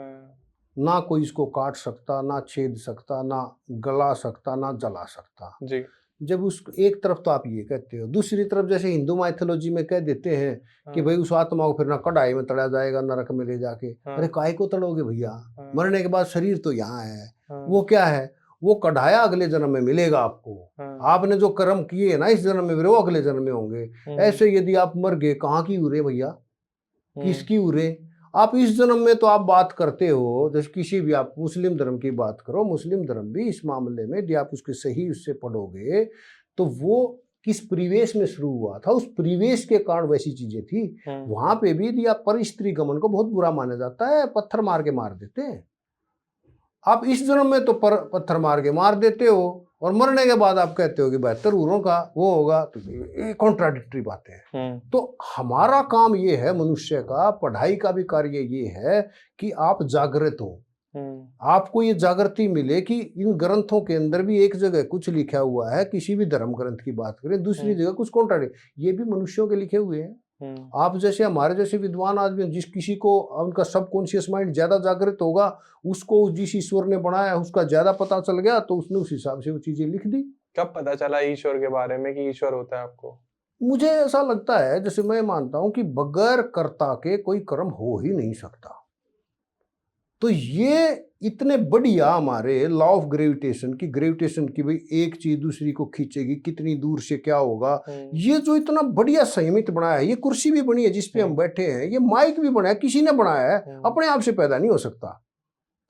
B: ना कोई इसको काट सकता, ना छेद सकता, ना गला सकता, ना जला सकता जी। जब उस एक तरफ तो आप ये कहते हो, दूसरी तरफ जैसे हिंदू माइथोलॉजी में कह देते हैं कि भाई उस आत्मा को फिर ना कढ़ाई में तड़ा जाएगा, नरक में ले जाके। अरे काहे को तड़ोगे भैया, मरने के बाद शरीर तो यहाँ है। वो क्या है, वो कढ़ाया अगले जन्म में मिलेगा आपको। आपने जो कर्म किए ना इस जन्म में, वो अगले जन्म में होंगे। ऐसे यदि आप मर गए, कहाँ की उरे भैया, किसकी उरे? आप इस जन्म में तो आप बात करते हो, जैसे किसी भी, आप मुस्लिम धर्म की बात करो, मुस्लिम धर्म भी इस मामले में यदि आप उसके सही उससे पढ़ोगे तो वो किस परिवेश में शुरू हुआ था, उस परिवेश के कारण वैसी चीजें थी। वहां पे भी यदि आप पर स्त्री गमन को बहुत बुरा माना जाता है, पत्थर मार के मार देते हैं। आप इस जन्म में तो पत्थर मार के मार देते हो और मरने के बाद आप कहते हो कि 72 हूरों का वो होगा, तो ये कॉन्ट्राडिक्टरी बातें हैं। तो हमारा काम ये है, मनुष्य का पढ़ाई का भी कार्य ये है कि आप जागृत हो, आपको ये जागृति मिले कि इन ग्रंथों के अंदर भी एक जगह कुछ लिखा हुआ है, किसी भी धर्म ग्रंथ की बात करें, दूसरी जगह कुछ कॉन्ट्राडिक्ट, ये भी मनुष्यों के लिखे हुए हैं। आप जैसे हमारे जैसे विद्वान आदमी, जिस किसी को उनका सबकॉन्शियस माइंड ज्यादा जागृत होगा, उसको जिस ईश्वर ने बनाया उसका ज्यादा पता चल गया, तो उसने उस हिसाब से वो चीजें लिख दी।
A: कब पता चला ईश्वर के बारे में कि ईश्वर होता है आपको?
B: मुझे ऐसा लगता है, जैसे मैं मानता हूं कि बगैर कर्ता के कोई कर्म हो ही नहीं सकता। तो ये इतने बढ़िया हमारे लॉ ऑफ ग्रेविटेशन की भाई एक चीज दूसरी को खींचेगी, कितनी दूर से क्या होगा, ये जो इतना बढ़िया संयमित बनाया है, ये कुर्सी भी बनी है जिसपे हम बैठे हैं, ये माइक भी बना है, किसी ने बनाया है, अपने आप से पैदा नहीं हो सकता।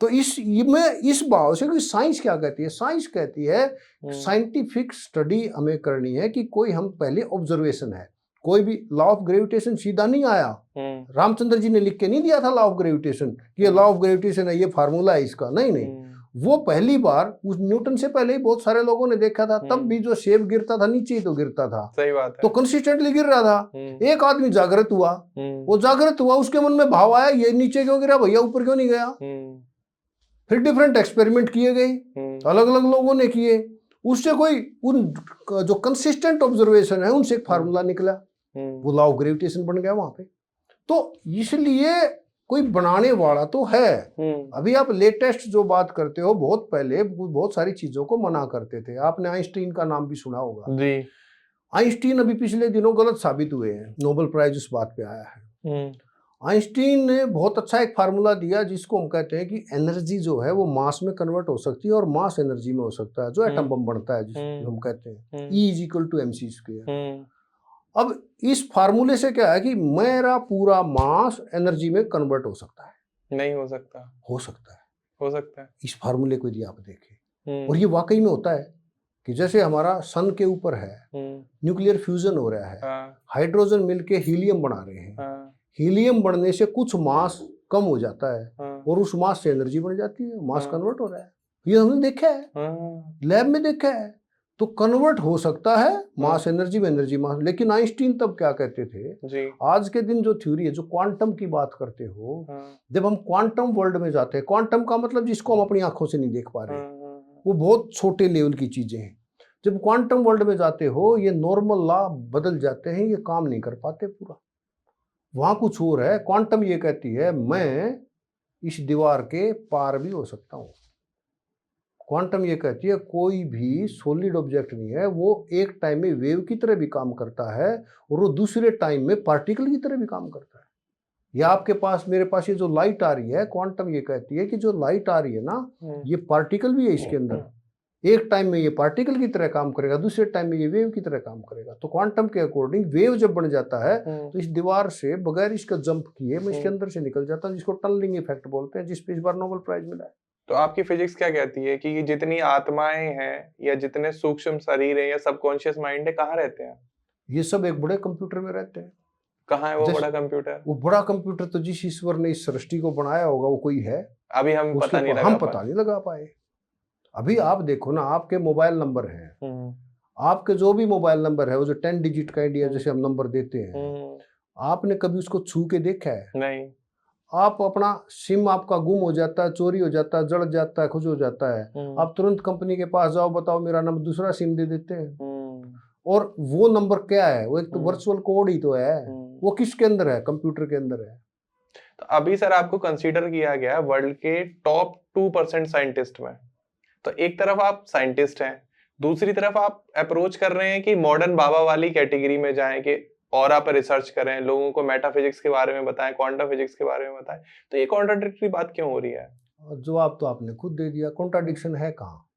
B: तो इस भाव से साइंस क्या कहती है, साइंस कहती है साइंटिफिक स्टडी हमें करनी है कि कोई हम पहले ऑब्जर्वेशन है, कोई भी लॉ ऑफ ग्रेविटेशन सीधा नहीं आया, रामचंद्र जी ने लिख के नहीं दिया था लॉ ऑफ ग्रेविटेशन कि ये लॉ ऑफ ग्रेविटेशन है, ये फार्मूला है इसका, नहीं, वो पहली बार उस न्यूटन से पहले ही बहुत सारे लोगों ने देखा था, तब भी जो सेब गिरता था नीचे ही तो गिरता था,
A: सही बात है,
B: तो कंसिस्टेंटली गिर रहा था। एक आदमी जागृत हुआ, वो जागृत हुआ, उसके मन में भाव आया ये नीचे क्यों गिरा भैया, ऊपर क्यों नहीं गया। फिर डिफरेंट एक्सपेरिमेंट किए गए, अलग अलग लोगों ने किए, उससे कोई उन जो कंसिस्टेंट ऑब्जर्वेशन है उनसे एक फार्मूला निकला, वो लॉ ऑफ ग्रेविटेशन बन गया वहां पे। तो इसलिए कोई बनाने वाला तो है। अभी आप लेटेस्ट जो बात करते हो, बहुत पहले बहुत सारी चीजों को मना करते थे। आपने आइंस्टीन का नाम भी सुना होगा जी। आइंस्टीन अभी पिछले दिनों गलत साबित हुए हैं, नोबेल प्राइज उस बात पे आया है। आइंस्टीन ने बहुत अच्छा एक फार्मूला दिया जिसको हम कहते हैं कि एनर्जी जो है वो मास में कन्वर्ट हो सकती है और मास एनर्जी में हो सकता है, जो एटम बम बनता है जिसको हम कहते हैं E=mc²। अब इस फार्मूले से क्या है कि मेरा पूरा मास एनर्जी में कन्वर्ट हो सकता है,
A: नहीं हो सकता,
B: हो सकता है,
A: हो सकता है।
B: इस फार्मूले को यदि आप देखें, और ये वाकई में होता है कि जैसे हमारा सन के ऊपर है, न्यूक्लियर फ्यूजन हो रहा है, हाइड्रोजन मिलके हीलियम बना रहे हैं, हीलियम बढ़ने से कुछ मास कम हो जाता है और उस मास से एनर्जी बन जाती है, मास कन्वर्ट हो रहा है, ये हमने देखा है, लैब में देखा है। तो कन्वर्ट हो सकता है मास एनर्जी में, एनर्जी मास। लेकिन आइंस्टीन तब क्या कहते थे जी? आज के दिन जो थ्योरी है, जो क्वांटम की बात करते हो, जब हम क्वांटम वर्ल्ड में जाते हैं, क्वांटम का मतलब जिसको हम अपनी आंखों से नहीं देख पा रहे, वो बहुत छोटे लेवल की चीजें हैं। जब क्वांटम वर्ल्ड में जाते हो, ये नॉर्मल लॉ बदल जाते हैं, ये काम नहीं कर पाते पूरा, वहां कुछ और है। क्वांटम ये कहती है मैं इस दीवार के पार भी हो सकता हूं। क्वांटम ये कहती है कोई भी सॉलिड ऑब्जेक्ट नहीं है, वो एक टाइम में वेव की तरह भी काम करता है और वो दूसरे टाइम में पार्टिकल की तरह भी काम करता है। या आपके पास, मेरे पास ये जो लाइट आ रही है, क्वांटम ये कहती है कि जो लाइट आ रही है ना, ये पार्टिकल भी है इसके अंदर, एक टाइम में ये पार्टिकल की तरह काम करेगा, दूसरे टाइम में ये वेव की तरह काम करेगा। तो क्वांटम के अकॉर्डिंग वेव जब बन जाता है तो इस दीवार से बगैर इसका जंप किए मैं इसके अंदर से निकल जाता हूं, जिसको टनलिंग इफेक्ट बोलते हैं, जिस पे इस बार नोबेल प्राइज मिला है।
A: तो आपकी फिजिक्स क्या कहती है कि जितनी आत्माएं हैं या जितने सूक्ष्म शरीर है या सबकॉन्शियस माइंड है, कहाँ रहते हैं?
B: ये सब एक बड़े कंप्यूटर में रहते हैं।
A: कहाँ है वो बड़ा कंप्यूटर?
B: वो बड़ा कंप्यूटर तो जिस ईश्वर ने इस सृष्टि को बनाया होगा वो कोई है,
A: अभी हम पता नहीं
B: लगा पाए। अभी आप देखो ना, आपके मोबाइल नंबर हैं, आपके जो भी मोबाइल नंबर है, वो जो 10 डिजिट का इंडिया जैसे हम नंबर देते हैं, आपने कभी उसको छू के देखा है?
A: नहीं।
B: आप अपना सिम आपका गुम हो जाता है, चोरी हो जाता है, जड़ जाता है, कुछ हो जाता है, आप तुरंत कंपनी के पास जाओ, बताओ मेरा नंबर, दूसरा सिम दे देते हैं। और वो नंबर क्या है? वो एक तो वर्चुअल कोड ही तो है, वो किसके अंदर है? कंप्यूटर के अंदर है।
A: तो अभी सर आपको कंसीडर किया गया वर्ल्ड के टॉप 2% साइंटिस्ट में। तो एक तरफ आप साइंटिस्ट हैं, दूसरी तरफ आप अप्रोच कर रहे हैं कि मॉडर्न बाबा वाली कैटेगरी में जाएं, कि ऑरा पर रिसर्च करें, लोगों को मेटाफिजिक्स के बारे में बताएं, क्वांटम फिजिक्स के बारे में बताएं। तो ये कॉन्ट्राडिक्टरी बात क्यों हो रही है?
B: जवाब तो आपने खुद दे दिया, कॉन्ट्राडिक्शन है कहाँ?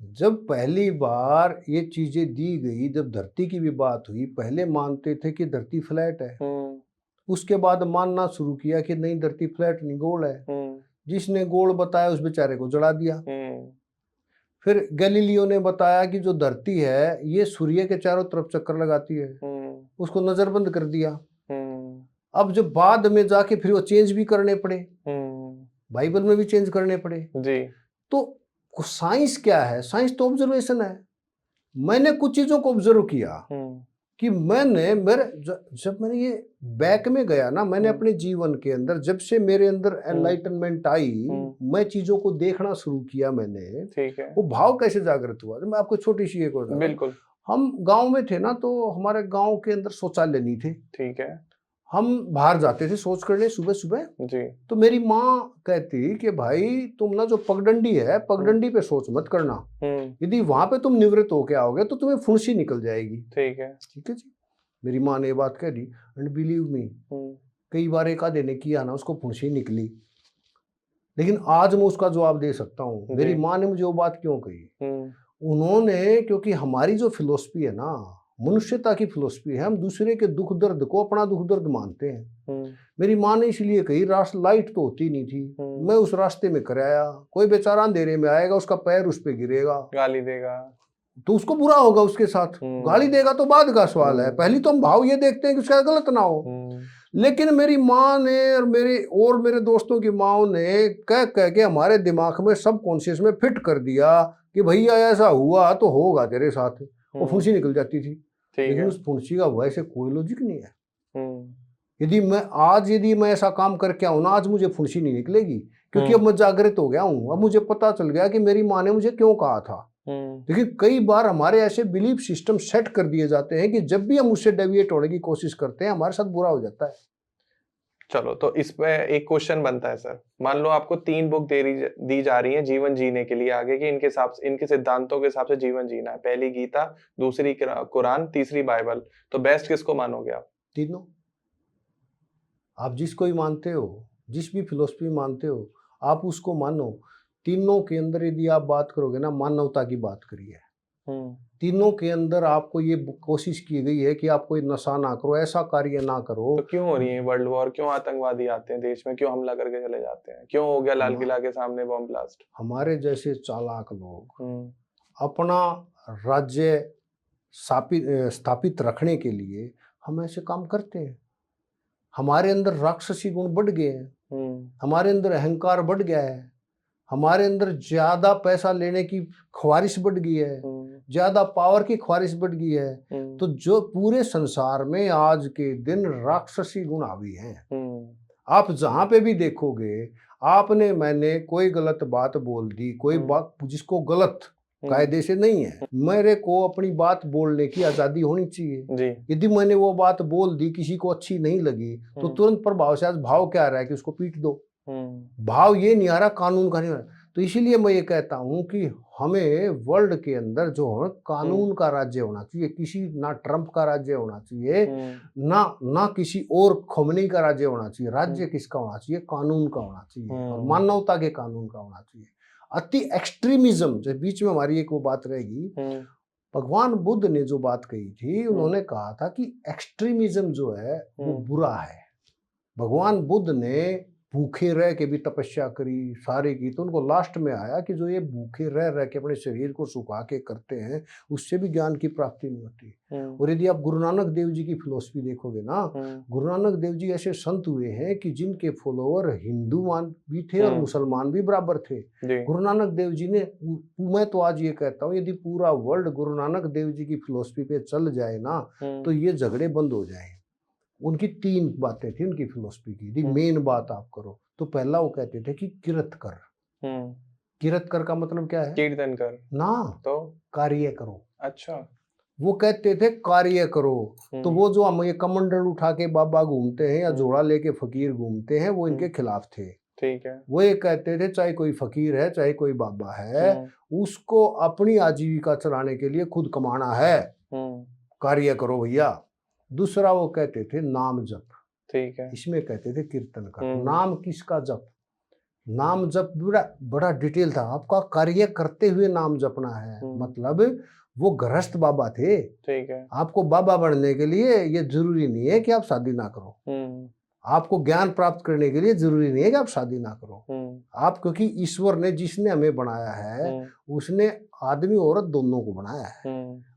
B: जब पहली बार ये चीजें दी गई, जब धरती की भी बात हुई, पहले मानते थे कि धरती फ्लैट है, उसके बाद मानना शुरू किया कि नहीं धरती फ्लैट नहीं गोल है। जिसने गोल बताया उस बेचारे को जला दिया। फिर गैलीलियो ने बताया कि जो धरती है ये सूर्य के चारों तरफ चक्कर लगाती है, उसको नजरबंद कर दिया। अब जब बाद में जाके फिर वो चेंज भी करने पड़े, बाइबल में भी चेंज करने पड़े
A: जी।
B: तो साइंस क्या है? साइंस तो ऑब्जर्वेशन है। मैंने कुछ चीजों को ऑब्जर्व किया कि जब मैंने ये बैक में गया ना, मैंने अपने जीवन के अंदर जब से मेरे अंदर एनलाइटनमेंट आई, मैं चीजों को देखना शुरू किया मैंने।
A: ठीक है।
B: वो भाव कैसे जागृत हुआ? मैं आपको छोटी सी एक और,
A: बिल्कुल।
B: हम गांव में थे ना, तो हमारे गांव के अंदर शौचालय नहीं थे।
A: ठीक है।
B: हम बाहर जाते थे शौच करने सुबह सुबह
A: जी।
B: तो मेरी माँ कहती कि भाई तुम ना जो पगडंडी है, पगडंडी पे शौच मत करना, यदि वहां पे तुम निवृत्त होके आओगे तो तुम्हें फुंसी निकल जाएगी।
A: ठीक है।
B: ठीक है जी। मेरी माँ ने ये बात कह दी एंड बिलीव मी, कई बार एक आधे ने किया ना, उसको फुंसी निकली। लेकिन आज मैं उसका जवाब दे सकता हूँ मेरी माँ ने मुझे वो बात क्यों कही। उन्होंने, क्योंकि हमारी जो फिलोसफी है ना, मनुष्यता की फिलोसफी है, हम दूसरे के दुख दर्द को अपना दुख दर्द मानते हैं। मेरी माँ ने इसलिए कही, लाइट तो होती नहीं थी, मैं उस रास्ते में कराया, कोई बेचारा अंधेरे में आएगा, उसका पैर उस पे गिरेगा,
A: गाली देगा
B: तो उसको बुरा होगा उसके साथ। गाली देगा तो बाद का सवाल है, पहले तो हम भाव ये देखते हैं कि उसका गलत ना हो। लेकिन मेरी माँ ने और मेरे दोस्तों की माँओं ने कह के हमारे दिमाग में सब कॉन्शियस में फिट कर दिया कि भैया ऐसा हुआ तो होगा तेरे साथ। वो फुंसी निकल जाती थी। लेकिन उस फुंसी का वैसे कोई लॉजिक नहीं है। यदि मैं ऐसा काम करके आऊँ ना, आज मुझे फुंसी नहीं निकलेगी, क्योंकि अब मैं जागृत हो गया हूँ। अब मुझे पता चल गया कि मेरी माँ ने मुझे क्यों कहा था। लेकिन कई बार हमारे ऐसे बिलीफ सिस्टम सेट कर दिए जाते हैं कि जब भी हम उससे डेविएट होने की कोशिश करते हैं हमारे साथ बुरा हो जाता है।
A: चलो, तो इस पे एक क्वेश्चन बनता है सर। मान लो आपको 3 बुक दी जा रही है जीवन जीने के लिए आगे, कि इनके हिसाब से, इनके सिद्धांतों के हिसाब से जीवन जीना है। पहली गीता, दूसरी कुरान, तीसरी बाइबल, तो बेस्ट किसको मानोगे आप?
B: तीनों। आप जिसको ही मानते हो, जिस भी फिलोसफी मानते हो, आप उसको मानो। तीनों के अंदर यदि आप बात करोगे ना, मानवता की बात करिए। तीनों के अंदर आपको ये कोशिश की गई है कि आप कोई नशा ना करो, ऐसा कार्य ना करो।
A: तो क्यों हो रही है वर्ल्ड वॉर? क्यों आतंकवादी आते हैं देश में? क्यों हमला करके चले जाते हैं? क्यों हो गया लाल किला के सामने बम ब्लास्ट?
B: हमारे जैसे चालाक लोग अपना राज्य स्थापित रखने के लिए हम ऐसे काम करते हैं। हमारे अंदर राक्षसी गुण बढ़ गए हैं, हमारे अंदर अहंकार बढ़ गया है, हमारे अंदर ज्यादा पैसा लेने की ख्वाहिश बढ़ गई है, ज्यादा पावर की ख्वाहिश बढ़ गई है। तो जो पूरे संसार में आज के दिन राक्षसी गुण हावी हैं। आप जहां पे भी देखोगे, आपने मैंने कोई गलत बात बोल दी, कोई बात जिसको गलत कायदे से नहीं है, मेरे को अपनी बात बोलने की आजादी होनी चाहिए। यदि मैंने वो बात बोल दी, किसी को अच्छी नहीं लगी, तो तुरंत प्रभाव से आज भाव क्या आ रहा है कि उसको पीट दो। भाव ये नहीं आ रहा, कानून का नहीं आ रहा। तो इसीलिए मैं ये कहता हूं कि हमें वर्ल्ड के अंदर जो है कानून का राज्य होना चाहिए। किसी ना ट्रंप का राज्य होना चाहिए, ना किसी और खोमनी का राज्य होना चाहिए। राज्य किसका होना चाहिए? कानून का होना चाहिए, और मानवता के कानून का होना चाहिए। अति एक्सट्रीमिज्म, जो बीच में हमारी एक वो बात रहेगी, भगवान बुद्ध ने जो बात कही थी, उन्होंने कहा था कि एक्सट्रीमिज्म जो है वो बुरा है। भगवान बुद्ध ने भूखे रह के भी तपस्या करी, सारी की, तो उनको लास्ट में आया कि जो ये भूखे रह के अपने शरीर को सुखा के करते हैं, उससे भी ज्ञान की प्राप्ति नहीं होती। और यदि आप गुरु नानक देव जी की फिलोसफी देखोगे ना, गुरु नानक देव जी ऐसे संत हुए हैं कि जिनके फॉलोअर हिंदू भी थे और मुसलमान भी बराबर थे। गुरु नानक देव जी ने, मैं तो आज ये कहता हूँ, यदि पूरा वर्ल्ड गुरु नानक देव जी की फिलोसफी पे चल जाए ना, तो ये झगड़े बंद हो जाए। उनकी 3 बातें थी उनकी फिलोसफी की। यदि मेन बात आप करो तो पहला वो कहते थे कि किरत कर। किरत कर का मतलब क्या है?
A: कीर्तन कर
B: ना,
A: तो
B: कार्य करो।
A: अच्छा,
B: वो कहते थे कार्य करो। तो वो जो हम ये कमंडल उठा के बाबा घूमते हैं या जोड़ा लेके फकीर घूमते हैं, वो इनके खिलाफ थे।
A: ठीक है।
B: वो ये कहते थे चाहे कोई फकीर है, चाहे कोई बाबा है, उसको अपनी आजीविका चलाने के लिए खुद कमाना है, कार्य करो भैया। दूसरा वो कहते थे नाम जप।
A: ठीक है।
B: इसमें कहते थे कीर्तन कर। नाम किसका जप? नाम जप बड़ा डिटेल था। आपका कार्य करते हुए नाम जपना है। मतलब वो गृहस्थ बाबा थे।
A: ठीक है।
B: आपको बाबा बनने के लिए ये जरूरी नहीं है कि आप शादी ना करो। आपको ज्ञान प्राप्त करने के लिए जरूरी नहीं है कि आप शादी ना करो। आप, क्योंकि ईश्वर ने, जिसने हमें बनाया है, उसने आदमी औरत दोनों को बनाया है,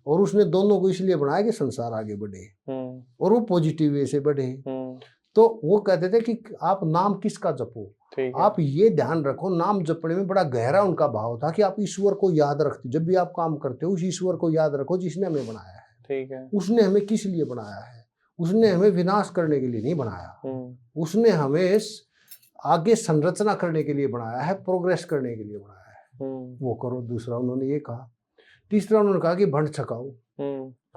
B: और उसने दोनों को इसलिए बनाया कि संसार आगे बढ़े और वो पॉजिटिव वे से बढ़े। तो वो कहते थे कि आप नाम किसका जपो, आप ये ध्यान रखो, नाम जपने में बड़ा गहरा उनका भाव था कि आप ईश्वर को याद रखते, जब भी आप काम करते हो उस ईश्वर को याद रखो जिसने हमें बनाया है।
A: ठीक है।
B: उसने हमें किस लिए बनाया है? उसने हमें विनाश करने के लिए नहीं बनाया, उसने हमें आगे संरचना करने के लिए बनाया है, प्रोग्रेस करने के लिए बनाया है। वो करो। दूसरा उन्होंने ये कहा। तीसरा उन्होंने कहा कि भंड छकाओ।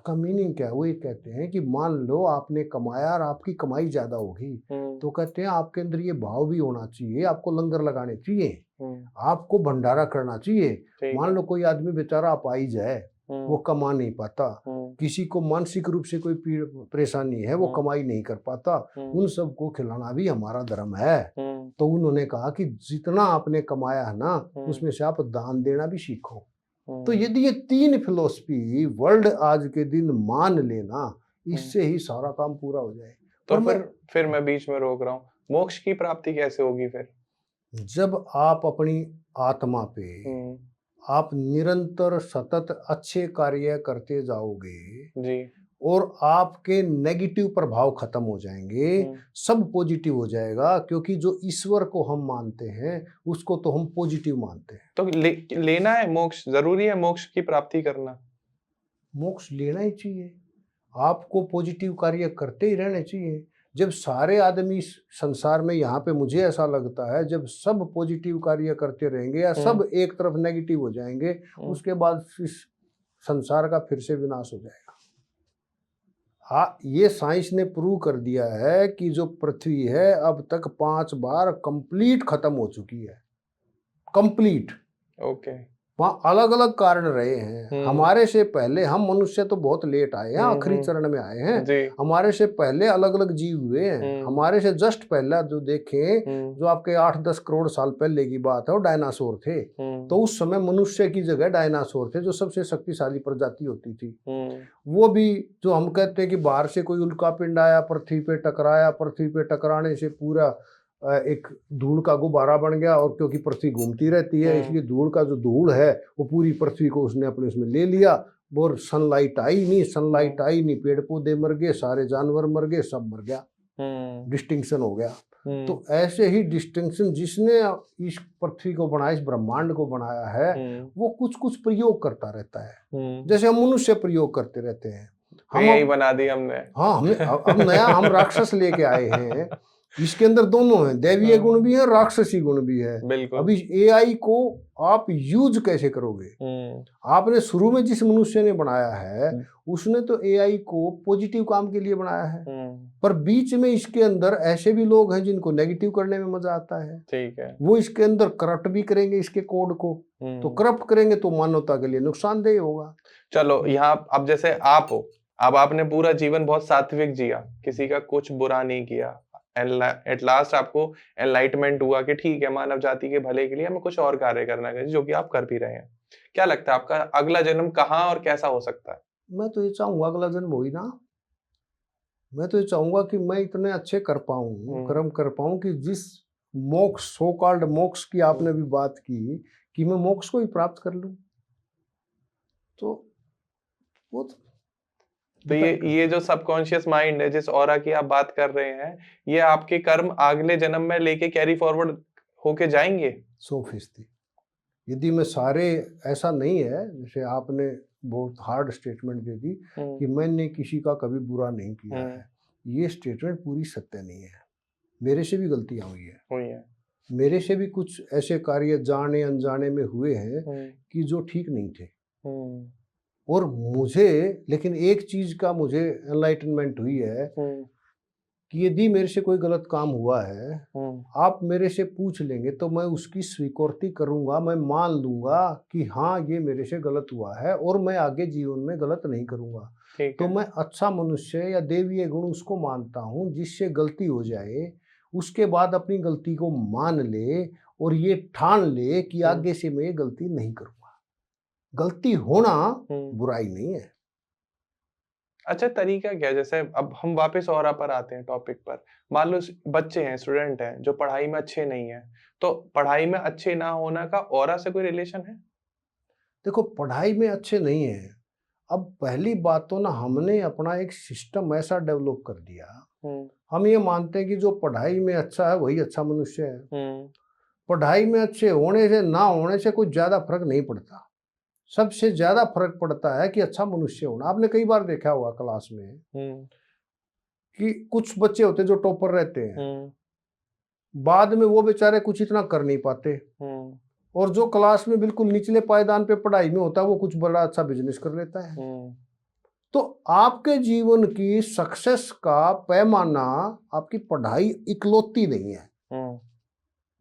B: का मीनिंग क्या है? वो ये कहते हैं कि मान लो आपने कमाया और आपकी कमाई ज्यादा होगी, तो कहते हैं आपके अंदर ये भाव भी होना चाहिए, आपको लंगर लगाने चाहिए, आपको भंडारा करना चाहिए। मान लो कोई आदमी बेचारा अपाहिज है, वो कमा नहीं पाता, किसी को मानसिक रूप से कोई परेशानी है, वो कमाई नहीं कर पाता, उन सबको खिलाना भी हमारा धर्म है। तो उन्होंने कहा कि जितना आपने कमाया है ना, उसमें से आप दान देना भी सीखो। तो यदि ये तीन फिलॉसफी वर्ल्ड आज के दिन मान लेना, इससे ही सारा काम पूरा हो जाए।
A: तो फिर मैं बीच में रोक रहा हूँ, मोक्ष की प्राप्ति कैसे होगी फिर?
B: जब आप अपनी आत्मा पे आप निरंतर सतत अच्छे कार्य करते जाओगे
A: जी,
B: और आपके नेगेटिव प्रभाव खत्म हो जाएंगे, सब पॉजिटिव हो जाएगा, क्योंकि जो ईश्वर को हम मानते हैं उसको तो हम पॉजिटिव मानते हैं।
A: तो लेना है मोक्ष, जरूरी है मोक्ष की प्राप्ति करना?
B: मोक्ष लेना ही चाहिए, आपको पॉजिटिव कार्य करते ही रहने चाहिए। जब सारे आदमी संसार में, यहाँ पे मुझे ऐसा लगता है, जब सब पॉजिटिव कार्य करते रहेंगे या सब एक तरफ नेगेटिव हो जाएंगे, उसके बाद इस संसार का फिर से विनाश हो जाएगा। हाँ, ये साइंस ने प्रूव कर दिया है कि जो पृथ्वी है अब तक 5 बार कंप्लीट खत्म हो चुकी है, कंप्लीट।
A: ओके।
B: वहाँ अलग अलग कारण रहे हैं। हमारे से पहले, हम मनुष्य तो बहुत लेट आए हैं, आखिरी चरण में आए हैं। हमारे से पहले अलग अलग जीव हुए हैं। हमारे से जस्ट पहला जो देखें, जो आपके 8-10 करोड़ साल पहले की बात है, वो डायनासोर थे। तो उस समय मनुष्य की जगह डायनासोर थे, जो सबसे शक्तिशाली प्रजाति होती थी। वो भी, जो हम कहते हैं कि बाहर से कोई उल्का पिंड आया, पृथ्वी पे टकराया, पृथ्वी पे टकराने से पूरा एक धूल का गुब्बारा बन गया, और क्योंकि पृथ्वी घूमती रहती है इसलिए धूल का जो धूल है वो पूरी पृथ्वी को उसने अपने उसमें ले लिया। और सनलाइट आई नहीं, पेड़ पौधे मर गए, सारे जानवर मर गए, सब मर गया, डिस्टिंक्शन हो गया। तो ऐसे ही डिस्टिंक्शन जिसने इस पृथ्वी को बनाया, इस ब्रह्मांड को बनाया है, वो कुछ कुछ प्रयोग करता रहता है, जैसे हम मनुष्य प्रयोग करते रहते हैं।
A: हम यही बना दी हमने।
B: हाँ, हमने अब नया हम राक्षस लेके आए हैं। इसके अंदर दोनों हैं, दैवीय गुण भी है, राक्षसी गुण भी है। अभी एआई को आप यूज कैसे करोगे? आपने शुरू में जिस मनुष्य ने बनाया है, उसने तो एआई को पॉजिटिव काम के लिए बनाया है, पर बीच में इसके अंदर ऐसे भी लोग हैं जिनको नेगेटिव करने में मजा आता है।
A: ठीक है।
B: वो इसके अंदर करप्ट भी करेंगे इसके कोड को, तो करप्ट करेंगे तो मानवता के लिए नुकसानदेह होगा।
A: चलो, यहाँ अब जैसे आप हो, अब आपने पूरा जीवन बहुत सात्विक जिया, किसी का कुछ बुरा नहीं किया, एट लास्ट आपको एनलाइटमेंट हुआ कि ठीक है, मानव जाति के भले के लिए हमें कुछ और कार्य करना चाहिए, जो कि आप कर भी रहे हैं। क्या लगता है आपका अगला जन्म कहाँ और कैसा हो सकता है?
B: मैं तो ये चाहूंगा अगला जन्म हो ही ना। मैं तो ये चाहूंगा कि मैं इतने अच्छे कर पाऊं, कर्म कर पाऊं कि जिस मोक्ष, सो कॉल्ड मोक्ष की आपने भी बात की, कि मैं मोक्ष को ही प्राप्त कर लूं। तो वो
A: तो ये जो सबकॉन्शियस माइंड है, जिस ऑरा की आप बात कर रहे हैं, ये आपके कर्म अगले जन्म में लेके कैरी फॉरवर्ड होके जाएंगे?
B: 100%। यदि मैं सारे, ऐसा नहीं है जैसे आपने बहुत हार्ड स्टेटमेंट दे दी कि मैंने किसी का कभी बुरा नहीं किया है, ये स्टेटमेंट पूरी सत्य नहीं है। मेरे से भी गलतियां हुई है। मेरे से भी कुछ ऐसे कार्य जाने अनजाने में हुए हैं कि जो ठीक नहीं थे। और मुझे, लेकिन एक चीज का मुझे एनलाइटनमेंट हुई है कि यदि मेरे से कोई गलत काम हुआ है, आप मेरे से पूछ लेंगे तो मैं उसकी स्वीकृति करूंगा, मैं मान लूंगा कि हाँ ये मेरे से गलत हुआ है, और मैं आगे जीवन में गलत नहीं करूंगा। तो मैं अच्छा मनुष्य या देवीय गुण उसको मानता हूँ जिससे गलती हो जाए, उसके बाद अपनी गलती को मान ले और ये ठान ले कि आगे से मैं ये गलती नहीं करूंगा। गलती होना
A: हम्म।
B: बुराई नहीं है।
A: अच्छा, तरीका क्या है? जैसे अब हम वापस ऑरा पर आते हैं, टॉपिक पर। मान लो बच्चे हैं, स्टूडेंट हैं, जो पढ़ाई में अच्छे नहीं है, तो पढ़ाई में अच्छे ना होना का ऑरा से कोई रिलेशन है?
B: देखो, पढ़ाई में अच्छे नहीं है। अब पहली बात तो ना, हमने अपना एक सिस्टम ऐसा डेवलप कर दिया,
A: हम्म।
B: हम ये मानते हैं कि जो पढ़ाई में अच्छा है वही अच्छा मनुष्य है।
A: हम्म।
B: पढ़ाई में अच्छे होने से ना होने से कुछ ज्यादा फर्क नहीं पड़ता। सबसे ज्यादा फर्क पड़ता है कि अच्छा मनुष्य होना। आपने कई बार देखा होगा क्लास में
A: हम्म।
B: कि कुछ बच्चे होते हैं जो टॉपर रहते हैं,
A: हम्म।
B: बाद में वो बेचारे कुछ इतना कर नहीं पाते,
A: हम्म।
B: और जो क्लास में बिल्कुल निचले पायदान पे पढ़ाई में होता है वो कुछ बड़ा अच्छा बिजनेस कर लेता है।
A: हम्म।
B: तो आपके जीवन की सक्सेस का पैमाना आपकी पढ़ाई इकलौती नहीं है।
A: हम्म।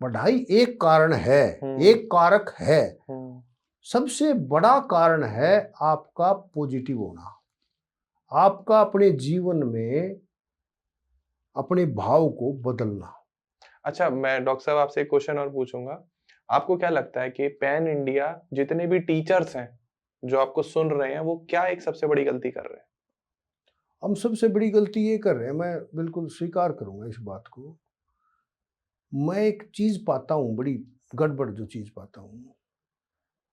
B: पढ़ाई एक कारण है, एक कारक है।
A: हम्म।
B: सबसे बड़ा कारण है आपका पॉजिटिव होना, आपका अपने जीवन में अपने भाव को बदलना।
A: अच्छा, मैं डॉक्टर साहब आपसे एक क्वेश्चन और पूछूंगा। आपको क्या लगता है कि पैन इंडिया जितने भी टीचर्स हैं जो आपको सुन रहे हैं, वो क्या एक सबसे बड़ी गलती कर रहे हैं?
B: हम सबसे बड़ी गलती ये कर रहे हैं, मैं बिल्कुल स्वीकार करूंगा इस बात को। मैं एक चीज पाता हूँ, बड़ी गड़बड़ जो चीज पाता हूँ,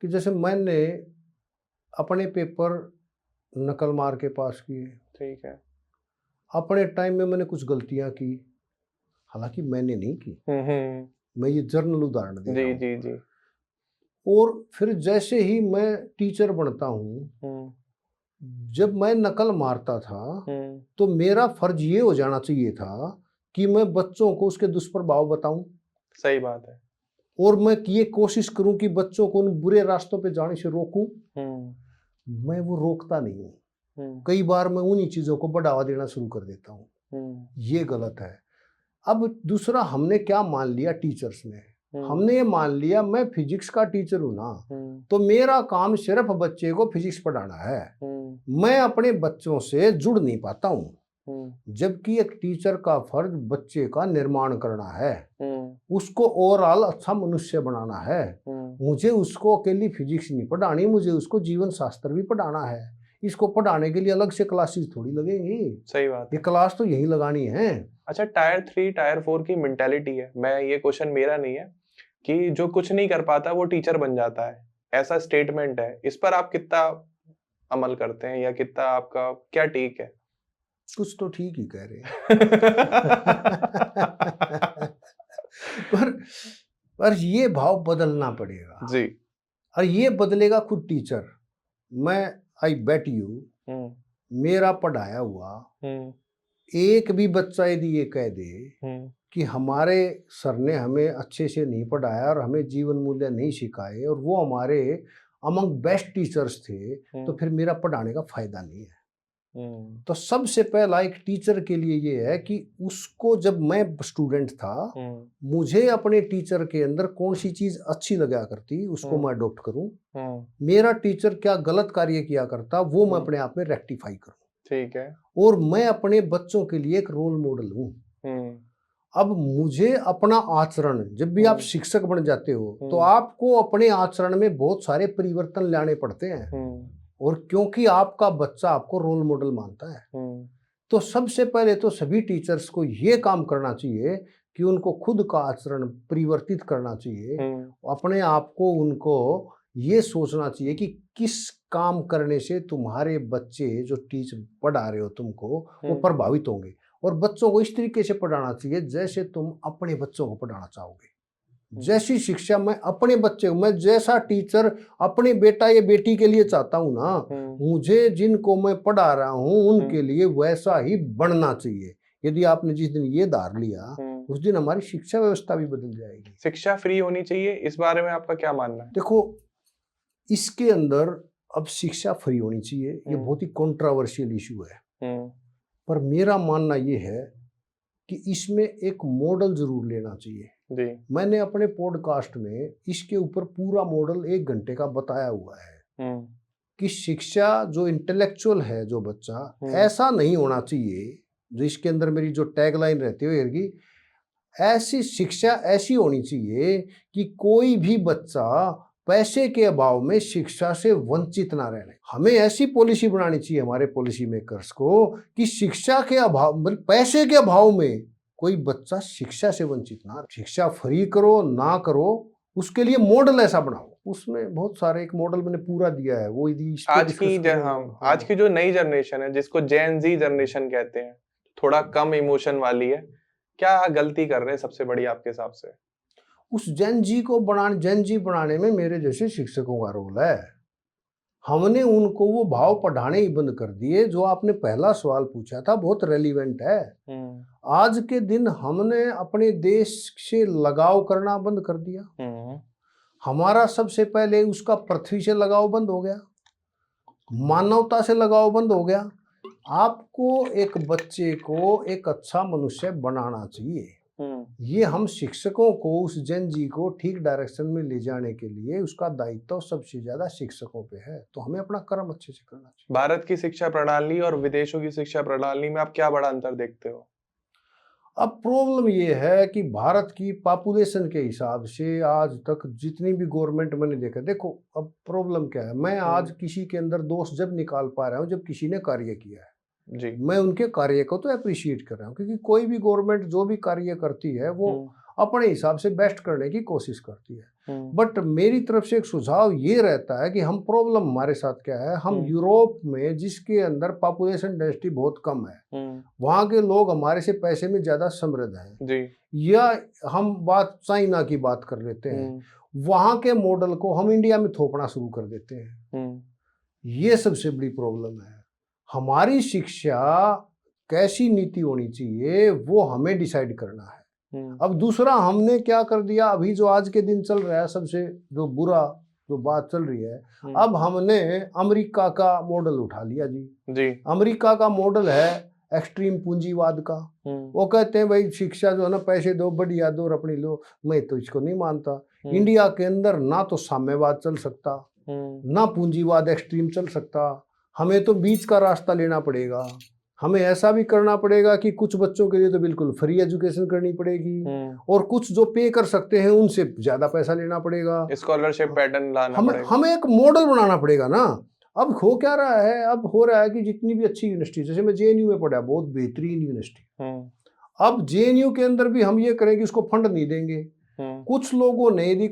B: कि जैसे मैंने अपने पेपर नकल मार के पास किए,
A: ठीक है।
B: अपने टाइम में मैंने कुछ गलतियां की, हालांकि मैंने नहीं की,
A: हम्म।
B: मैं ये जर्नल उदाहरण दे रहा
A: जी
B: हूँ।
A: जी जी।
B: और फिर जैसे ही मैं टीचर बनता हूँ,
A: हम्म।
B: जब मैं नकल मारता था
A: हम्म।
B: तो मेरा फर्ज ये हो जाना चाहिए था कि मैं बच्चों को उसके दुष्प्रभाव बताऊं,
A: सही बात है।
B: और मैं ये कोशिश करूं कि बच्चों को उन बुरे रास्तों पे जाने से रोकूं।
A: हम्म।
B: मैं वो रोकता नहीं हूं।
A: हम्म।
B: कई बार मैं उन्हीं चीजों को बढ़ावा देना शुरू कर देता हूं।
A: हम्म।
B: ये गलत है। अब दूसरा, हमने क्या मान लिया टीचर्स ने,
A: हम्म।
B: हमने ये मान लिया मैं फिजिक्स का टीचर हूं ना,
A: हम्म।
B: तो मेरा काम सिर्फ बच्चे को फिजिक्स पढ़ाना है।
A: हम्म।
B: मैं अपने बच्चों से जुड़ नहीं पाता हूं,
A: हम्म।
B: जबकि एक टीचर का फर्ज बच्चे का निर्माण करना है,
A: हम्म।
B: उसको ओवरऑल अच्छा मनुष्य बनाना है।
A: हम्म।
B: मुझे उसको अकेली फिजिक्स नहीं पढ़ानी, मुझे उसको जीवन शास्त्र भी पढ़ाना है। इसको पढ़ाने के लिए अलग से क्लासेस थोड़ी लगेंगी,
A: सही बात
B: ये
A: है।
B: क्लास तो यही लगानी है।
A: अच्छा, टायर 3 टायर 4 की मेंटालिटी है, मैं ये क्वेश्चन मेरा नहीं है, कि जो कुछ नहीं कर पाता वो टीचर बन जाता है, ऐसा स्टेटमेंट है। इस पर आप कितना अमल करते हैं, या कितना आपका क्या टेक है?
B: कुछ तो ठीक ही कह रहे हैं। पर पर ये भाव बदलना पड़ेगा,
A: जी।
B: और ये बदलेगा खुद टीचर। मैं, आई बेट यू,
A: हम्म।
B: मेरा पढ़ाया हुआ
A: हम्म।
B: एक भी बच्चा यदि ये कह दे
A: हम्म।
B: कि हमारे सर ने हमें अच्छे से नहीं पढ़ाया और हमें जीवन मूल्य नहीं सिखाए और वो हमारे अमंग बेस्ट टीचर्स थे, तो फिर मेरा पढ़ाने का फायदा नहीं है।
A: हम्म।
B: तो सबसे पहला एक टीचर के लिए ये है कि उसको, जब मैं स्टूडेंट था, मुझे अपने टीचर के अंदर कौन सी चीज अच्छी लगा करती उसको मैं अडॉप्ट करूं। मेरा टीचर क्या गलत कार्य किया करता वो मैं अपने आप में रेक्टिफाई करूं,
A: ठीक है।
B: और मैं अपने बच्चों के लिए एक रोल मॉडल हूं। अब मुझे अपना आचरण, जब भी आप शिक्षक बन जाते हो तो आपको अपने आचरण में बहुत सारे परिवर्तन लाने पड़ते हैं, और क्योंकि आपका बच्चा आपको रोल मॉडल मानता है, तो सबसे पहले तो सभी टीचर्स को ये काम करना चाहिए कि उनको खुद का आचरण परिवर्तित करना चाहिए। अपने आप को उनको ये सोचना चाहिए कि किस काम करने से तुम्हारे बच्चे जो टीचर पढ़ा रहे हो तुमको वो प्रभावित होंगे, और बच्चों को इस तरीके से पढ़ाना चाहिए जैसे तुम अपने बच्चों को पढ़ाना चाहोगे। जैसी शिक्षा मैं अपने बच्चे, मैं जैसा टीचर अपने बेटा या बेटी के लिए चाहता हूं ना, मुझे जिनको मैं पढ़ा रहा हूं उनके लिए वैसा ही बनना चाहिए। यदि आपने जिस दिन ये धार लिया, उस दिन हमारी शिक्षा व्यवस्था भी बदल जाएगी।
A: शिक्षा फ्री होनी चाहिए, इस बारे में आपका क्या मानना है?
B: देखो, इसके अंदर अब शिक्षा फ्री होनी चाहिए, ये बहुत ही कंट्रोवर्शियल इशू है, पर मेरा मानना ये है कि इसमें एक मॉडल जरूर लेना चाहिए।
A: जी।
B: मैंने अपने पॉडकास्ट में इसके ऊपर पूरा मॉडल 1 घंटे का बताया हुआ है कि शिक्षा जो इंटेलेक्चुअल है, जो बच्चा, ऐसा नहीं होना चाहिए, जो इसके अंदर मेरी जो टैगलाइन रहती है कि ऐसी शिक्षा ऐसी होनी चाहिए कि कोई भी बच्चा पैसे के अभाव में शिक्षा से वंचित ना रहने। हमें ऐसी पॉलिसी बनानी चाहिए हमारे पॉलिसी मेकर्स को कि शिक्षा के अभाव, पैसे के अभाव में कोई बच्चा शिक्षा से वंचित ना रहे। शिक्षा फ्री करो ना करो, उसके लिए मॉडल ऐसा बनाओ। उसमें बहुत सारे एक मॉडल मैंने पूरा दिया है, वो यदि
A: आज की जो नई जनरेशन है, जिसको जेन जी जनरेशन कहते हैं, थोड़ा कम इमोशन वाली है, क्या गलती कर रहे हैं सबसे बड़ी आपके हिसाब से?
B: उस जेन जी बनाने में मेरे जैसे शिक्षकों का रोल है। हमने उनको वो भाव पढ़ाने ही बंद कर दिए। जो आपने पहला सवाल पूछा था बहुत रेलिवेंट है। आज के दिन हमने अपने देश से लगाव करना बंद कर दिया। हमारा सबसे पहले उसका पृथ्वी से लगाव बंद हो गया, मानवता से लगाव बंद हो गया। आपको एक बच्चे को एक अच्छा मनुष्य बनाना चाहिए। ये हम शिक्षकों को उस जेन जी को ठीक डायरेक्शन में ले जाने के लिए उसका दायित्व सबसे ज्यादा शिक्षकों पे है। तो हमें अपना कर्म अच्छे से करना चाहिए।
A: भारत की शिक्षा प्रणाली और विदेशों की शिक्षा प्रणाली में आप क्या बड़ा अंतर देखते हो?
B: अब प्रॉब्लम ये है कि भारत की पॉपुलेशन के हिसाब से आज तक जितनी भी गवर्नमेंट मैंने देखा, देखो अब प्रॉब्लम क्या है, मैं आज किसी के अंदर दोष जब निकाल पा रहा हूँ जब किसी ने कार्य किया है
A: जी,
B: मैं उनके कार्य को तो अप्रिशिएट कर रहा हूँ, क्योंकि कोई भी गवर्नमेंट जो भी कार्य करती है वो अपने हिसाब से बेस्ट करने की कोशिश करती है। बट मेरी तरफ से एक सुझाव ये रहता है कि हम प्रॉब्लम हमारे साथ क्या है, हम यूरोप में जिसके अंदर पॉपुलेशन डेंसिटी बहुत कम है, वहाँ के लोग हमारे से पैसे में ज्यादा समृद्ध हैं
A: जी।
B: या हम बात चाइना की बात कर लेते हैं, वहाँ के मॉडल को हम इंडिया में थोपना शुरू कर देते हैं। ये सबसे बड़ी प्रॉब्लम है। हमारी शिक्षा कैसी नीति होनी चाहिए वो हमें डिसाइड करना है। अब दूसरा हमने क्या कर दिया, अभी जो आज के दिन चल रहा है सबसे जो बुरा जो बात चल रही है, अब हमने अमेरिका का मॉडल उठा लिया जी। अमेरिका का मॉडल है एक्सट्रीम पूंजीवाद का। वो कहते हैं भाई शिक्षा जो है ना पैसे दो, बढ़िया दो और अपनी लो। मैं तो इसको नहीं मानता। इंडिया के अंदर ना तो साम्यवाद चल सकता, ना पूंजीवाद एक्सट्रीम चल सकता। हमें तो बीच का रास्ता लेना पड़ेगा। हमें ऐसा भी करना पड़ेगा कि कुछ बच्चों के लिए तो बिल्कुल फ्री एजुकेशन करनी पड़ेगी और कुछ जो पे कर सकते हैं उनसे ज्यादा पैसा लेना पड़ेगा।
A: स्कॉलरशिप पैटर्न लाना पड़ेगा।
B: हमें एक मॉडल बनाना पड़ेगा ना। अब हो क्या रहा है, अब हो रहा है कि जितनी भी अच्छी यूनिवर्सिटी, जैसे मैं जेएनयू में पढ़ा, बहुत बेहतरीन यूनिवर्सिटी, अब जेएनयू के अंदर भी हम ये करें कि उसको फंड नहीं देंगे। कुछ लोगों ने दी,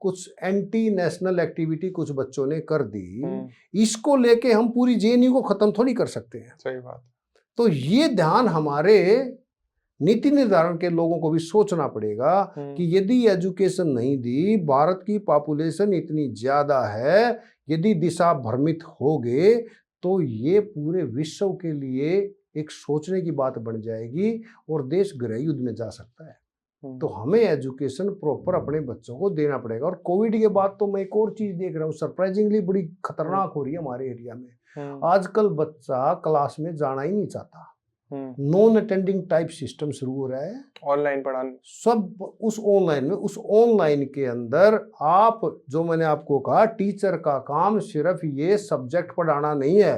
B: कुछ एंटी नेशनल एक्टिविटी कुछ बच्चों ने कर दी। इसको लेके हम पूरी जेएनयू को खत्म थोड़ी कर सकते हैं।
A: सही बात।
B: तो ये ध्यान हमारे नीति निर्धारण के लोगों को भी सोचना पड़ेगा कि यदि एजुकेशन नहीं दी, भारत की पॉपुलेशन इतनी ज्यादा है, यदि दिशा भ्रमित हो गए तो ये पूरे विश्व के लिए एक सोचने की बात बन जाएगी और देश गृह युद्ध में जा सकता है। तो हमें एजुकेशन प्रॉपर अपने बच्चों को देना पड़ेगा। और कोविड के बाद तो मैं एक और चीज देख रहा हूँ, सरप्राइजिंगली बड़ी खतरनाक हो रही है हमारे एरिया में। आजकल बच्चा क्लास में जाना ही नहीं चाहता। नॉन अटेंडिंग टाइप सिस्टम शुरू हो रहा है,
A: ऑनलाइन पढ़ाना
B: सब। उस ऑनलाइन के अंदर आप जो मैंने आपको कहा, टीचर का काम सिर्फ ये सब्जेक्ट पढ़ाना नहीं है।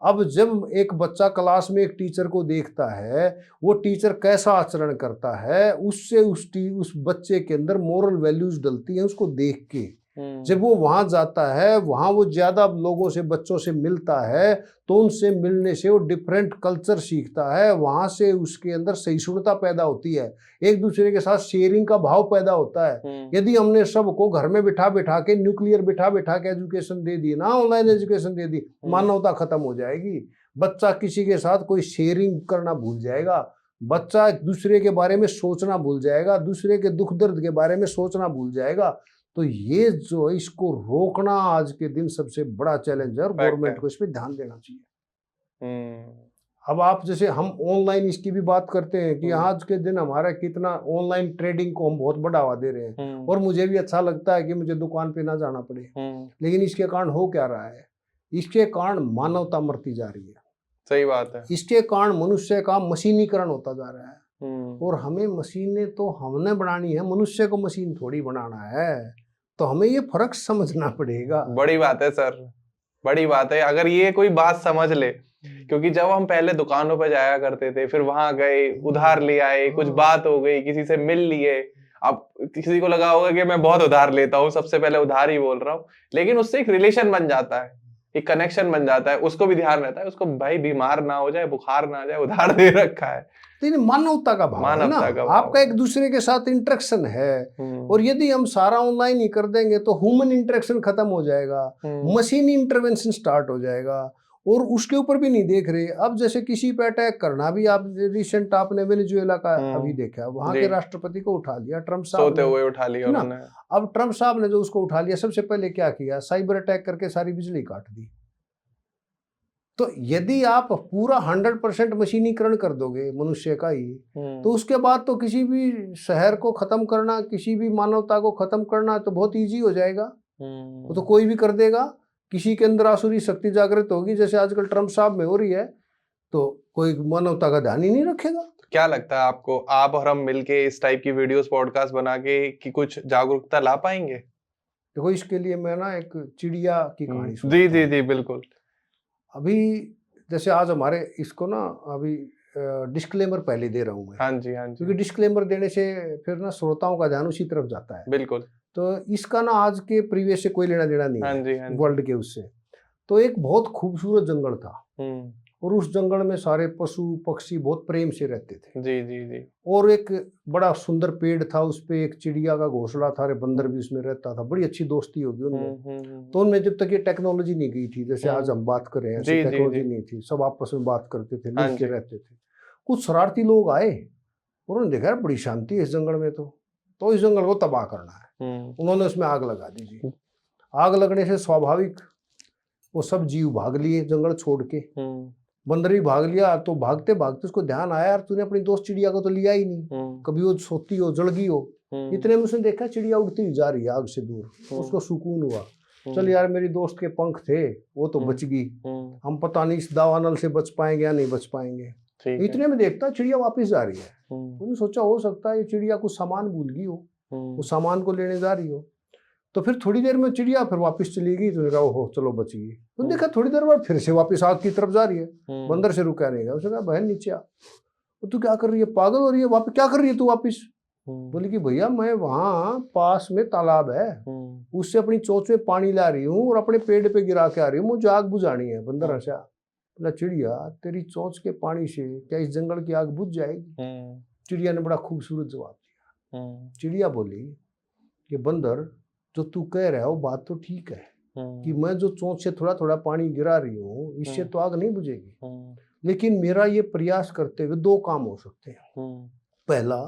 B: अब जब एक बच्चा क्लास में एक टीचर को देखता है, वो टीचर कैसा आचरण करता है, उससे उस बच्चे के अंदर मोरल वैल्यूज डलती हैं उसको देख के। जब वो वहां जाता है, वहां वो ज्यादा लोगों से, बच्चों से मिलता है, तो उनसे मिलने से वो डिफरेंट कल्चर सीखता है। वहां से उसके अंदर सहिष्णुता पैदा होती है, एक दूसरे के साथ शेयरिंग का भाव पैदा होता है। यदि हमने सबको घर में बिठा के न्यूक्लियर बिठा के एजुकेशन दे दी ना, ऑनलाइन एजुकेशन दे दी, मानवता खत्म हो जाएगी। बच्चा किसी के साथ कोई शेयरिंग करना भूल जाएगा, बच्चा एक दूसरे के बारे में सोचना भूल जाएगा, दूसरे के दुख दर्द के बारे में सोचना भूल जाएगा। तो ये जो है, इसको रोकना आज के दिन सबसे बड़ा चैलेंज है और गवर्नमेंट को इस पर ध्यान देना चाहिए। अब आप जैसे हम ऑनलाइन इसकी भी बात करते हैं कि आज के दिन हमारा कितना ऑनलाइन ट्रेडिंग को हम बहुत बढ़ावा दे रहे हैं और मुझे भी अच्छा लगता है कि मुझे दुकान पे ना जाना पड़े। लेकिन इसके कारण हो क्या रहा है, इसके कारण मानवता मरती जा रही है।
A: सही बात है।
B: इसके कारण मनुष्य का मशीनीकरण होता जा रहा है और हमें मशीनें तो हमने बनानी है, मनुष्य को मशीन थोड़ी बनाना है। तो हमें ये फर्क समझना पड़ेगा।
A: बड़ी बात है सर, बड़ी बात है अगर ये कोई बात समझ ले। क्योंकि जब हम पहले दुकानों पर जाया करते थे, फिर वहां गए, उधार ले आए, कुछ बात हो गई, किसी से मिल लिए, अब किसी को लगा होगा कि मैं बहुत उधार लेता हूँ, सबसे पहले उधार ही बोल रहा हूँ, लेकिन उससे एक रिलेशन बन जाता है, एक कनेक्शन बन जाता है, उसको भी ध्यान रहता है, उसको भाई बीमार ना हो जाए, बुखार ना आ जाए, उधार दे रखा है।
B: तो मानवता का भाव है ना,
A: मानवता का भाव
B: आपका
A: है।
B: एक दूसरे के साथ इंटरेक्शन है। और यदि हम सारा ऑनलाइन ही कर देंगे तो ह्यूमन इंटरेक्शन खत्म हो जाएगा, मशीनी इंटरवेंशन स्टार्ट हो जाएगा, और उसके ऊपर भी नहीं देख रहे। अब जैसे किसी पे अटैक करना भी, आप रिसेंट आपने वेनेजुएला का अभी देखा, वहां के राष्ट्रपति को उठा लिया ट्रम्प साहब
A: सोते
B: ने,
A: हुए उठा लिया
B: है ना।
A: उन्होंने।
B: अब ट्रम्प साहब ने जो उसको उठा लिया, सबसे पहले क्या किया, साइबर अटैक करके सारी बिजली काट दी। तो यदि आप पूरा 100% मशीनीकरण कर दोगे मनुष्य का ही, तो उसके बाद तो किसी भी शहर को खत्म करना, किसी भी मानवता को खत्म करना तो बहुत इजी हो जाएगा। वो तो कोई भी कर देगा। किसी के अंदर आसुरी शक्ति जागृत होगी, जैसे आजकल ट्रम्प साहब में हो रही है, तो कोई मानवता का ध्यान ही नहीं रखेगा।
A: क्या लगता है आपको, आप और हम मिलके इस टाइप की वीडियोस पॉडकास्ट बना के कि कुछ जागरूकता ला पाएंगे?
B: देखो, इसके लिए मैं ना एक चिड़िया की कहानी
A: जी
B: सुनाता
A: जी
B: हूँ।
A: जी बिल्कुल।
B: अभी जैसे आज हमारे इसको ना, अभी डिस्क्लेमर पहले दे रहा हूँ मैं,
A: हाँ जी, हाँ जी,
B: क्योंकि डिस्क्लेमर देने से फिर ना श्रोताओं का ध्यान उसी तरफ जाता है।
A: बिल्कुल।
B: तो इसका ना आज के प्रीवियस से कोई लेना देना नहीं
A: हाँ जी,
B: है,
A: हाँ जी।
B: वर्ल्ड के उससे। तो एक बहुत खूबसूरत जंगल था, और उस जंगल में सारे पशु पक्षी बहुत प्रेम से रहते थे।
A: जी जी जी।
B: और एक बड़ा सुंदर पेड़ था, उस पे एक चिड़िया का घोंसला था, अरे बंदर भी उसमें रहता था, बड़ी अच्छी दोस्ती होगी उनमें। तो उनमें जब तक ये टेक्नोलॉजी नहीं गई थी, जैसे आज हम बात कर रहे हैं, ऐसी
A: जी, जी,
B: टेक्नोलॉजी
A: जी।
B: नहीं थी, सब आपस में बात करते थे,
A: हाँ
B: मिल के
A: जी।
B: रहते थे। कुछ शरारती लोग आए, और उन्होंने देखा यार बड़ी शांति है इस जंगल में, तो इस जंगल को तबाह करना है। उन्होंने उसमें आग लगा दी जी। आग लगने से स्वाभाविक वो सब जीव भाग लिए जंगल छोड़ के। बंदर भी भाग लिया। तो भागते भागते उसको ध्यान आया, यार तूने अपनी दोस्त चिड़िया को तो लिया ही नहीं, कभी वो सोती हो, जल गई हो। इतने में उसने देखा चिड़िया उड़ती हुई जा रही है आग से दूर, उसको सुकून हुआ, चल यार मेरी दोस्त के पंख थे, वो तो बच गई, हम पता नहीं इस दावानल से बच पाएंगे या नहीं बच पाएंगे। इतने में देखता चिड़िया वापस जा रही है। उन्होंने सोचा हो सकता है ये चिड़िया कुछ सामान भूल गई हो, उस सामान को लेने जा रही हो। तो फिर थोड़ी देर में चिड़िया फिर वापस चली गई। तो कहा ओहो चलो बच गई। तो देखा थोड़ी देर बाद फिर से वापस आग की तरफ जा रही है, बंदर से रुका नहीं गया। उसने कहा बहन नीचे आ। तो तू क्या कर रही है, पागल हो रही है, वापस क्या कर रही है तू वापस? बोली कि भैया मैं वहाँ पास में तालाब है, उससे अपनी चोंच में पानी ला रही हूँ और अपने पेड़ पे गिरा के आ रही हूँ, मुझे आग बुझानी है। बंदर हंसा, बोला चिड़िया तेरी चोंच के पानी से क्या इस जंगल की आग बुझ जाएगी? चिड़िया ने बड़ा खूबसूरत जवाब दिया। चिड़िया बोली कि बंदर जो तू कह रहा है वो बात तो ठीक है, कि मैं जो चोंच से थोड़ा थोड़ा पानी गिरा रही हूँ इससे तो आग नहीं बुझेगी, लेकिन मेरा ये प्रयास करते हुए दो काम हो सकते हैं। पहला,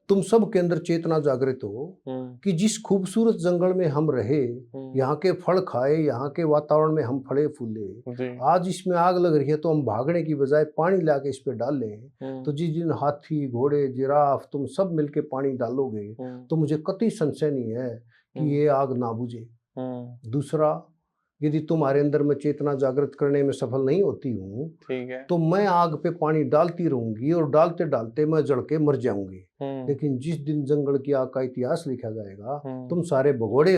B: तुम सब के अंदर चेतना जागृत हो कि जिस खूबसूरत जंगल में हम रहे, यहाँ के फल खाए, यहाँ के वातावरण में हम फले फूले, आज इसमें आग लग रही है तो हम भागने की बजाय पानी लाके इस पे डाल लें। तो जिस दिन हाथी घोड़े जिराफ तुम सब मिलके पानी डालोगे तो मुझे कतई संशय नहीं है कि ये आग ना बुझे। दूसरा, यदि तुम्हारे अंदर मैं चेतना जागृत करने में सफल नहीं होती हूँ, ठीक है, तो मैं आग पे पानी डालती रहूंगी और डालते डालते मैं जल के मर जाऊंगी। लेकिन जिस दिन जंगल की आग का इतिहास लिखा जाएगा, तुम सारे भगोड़े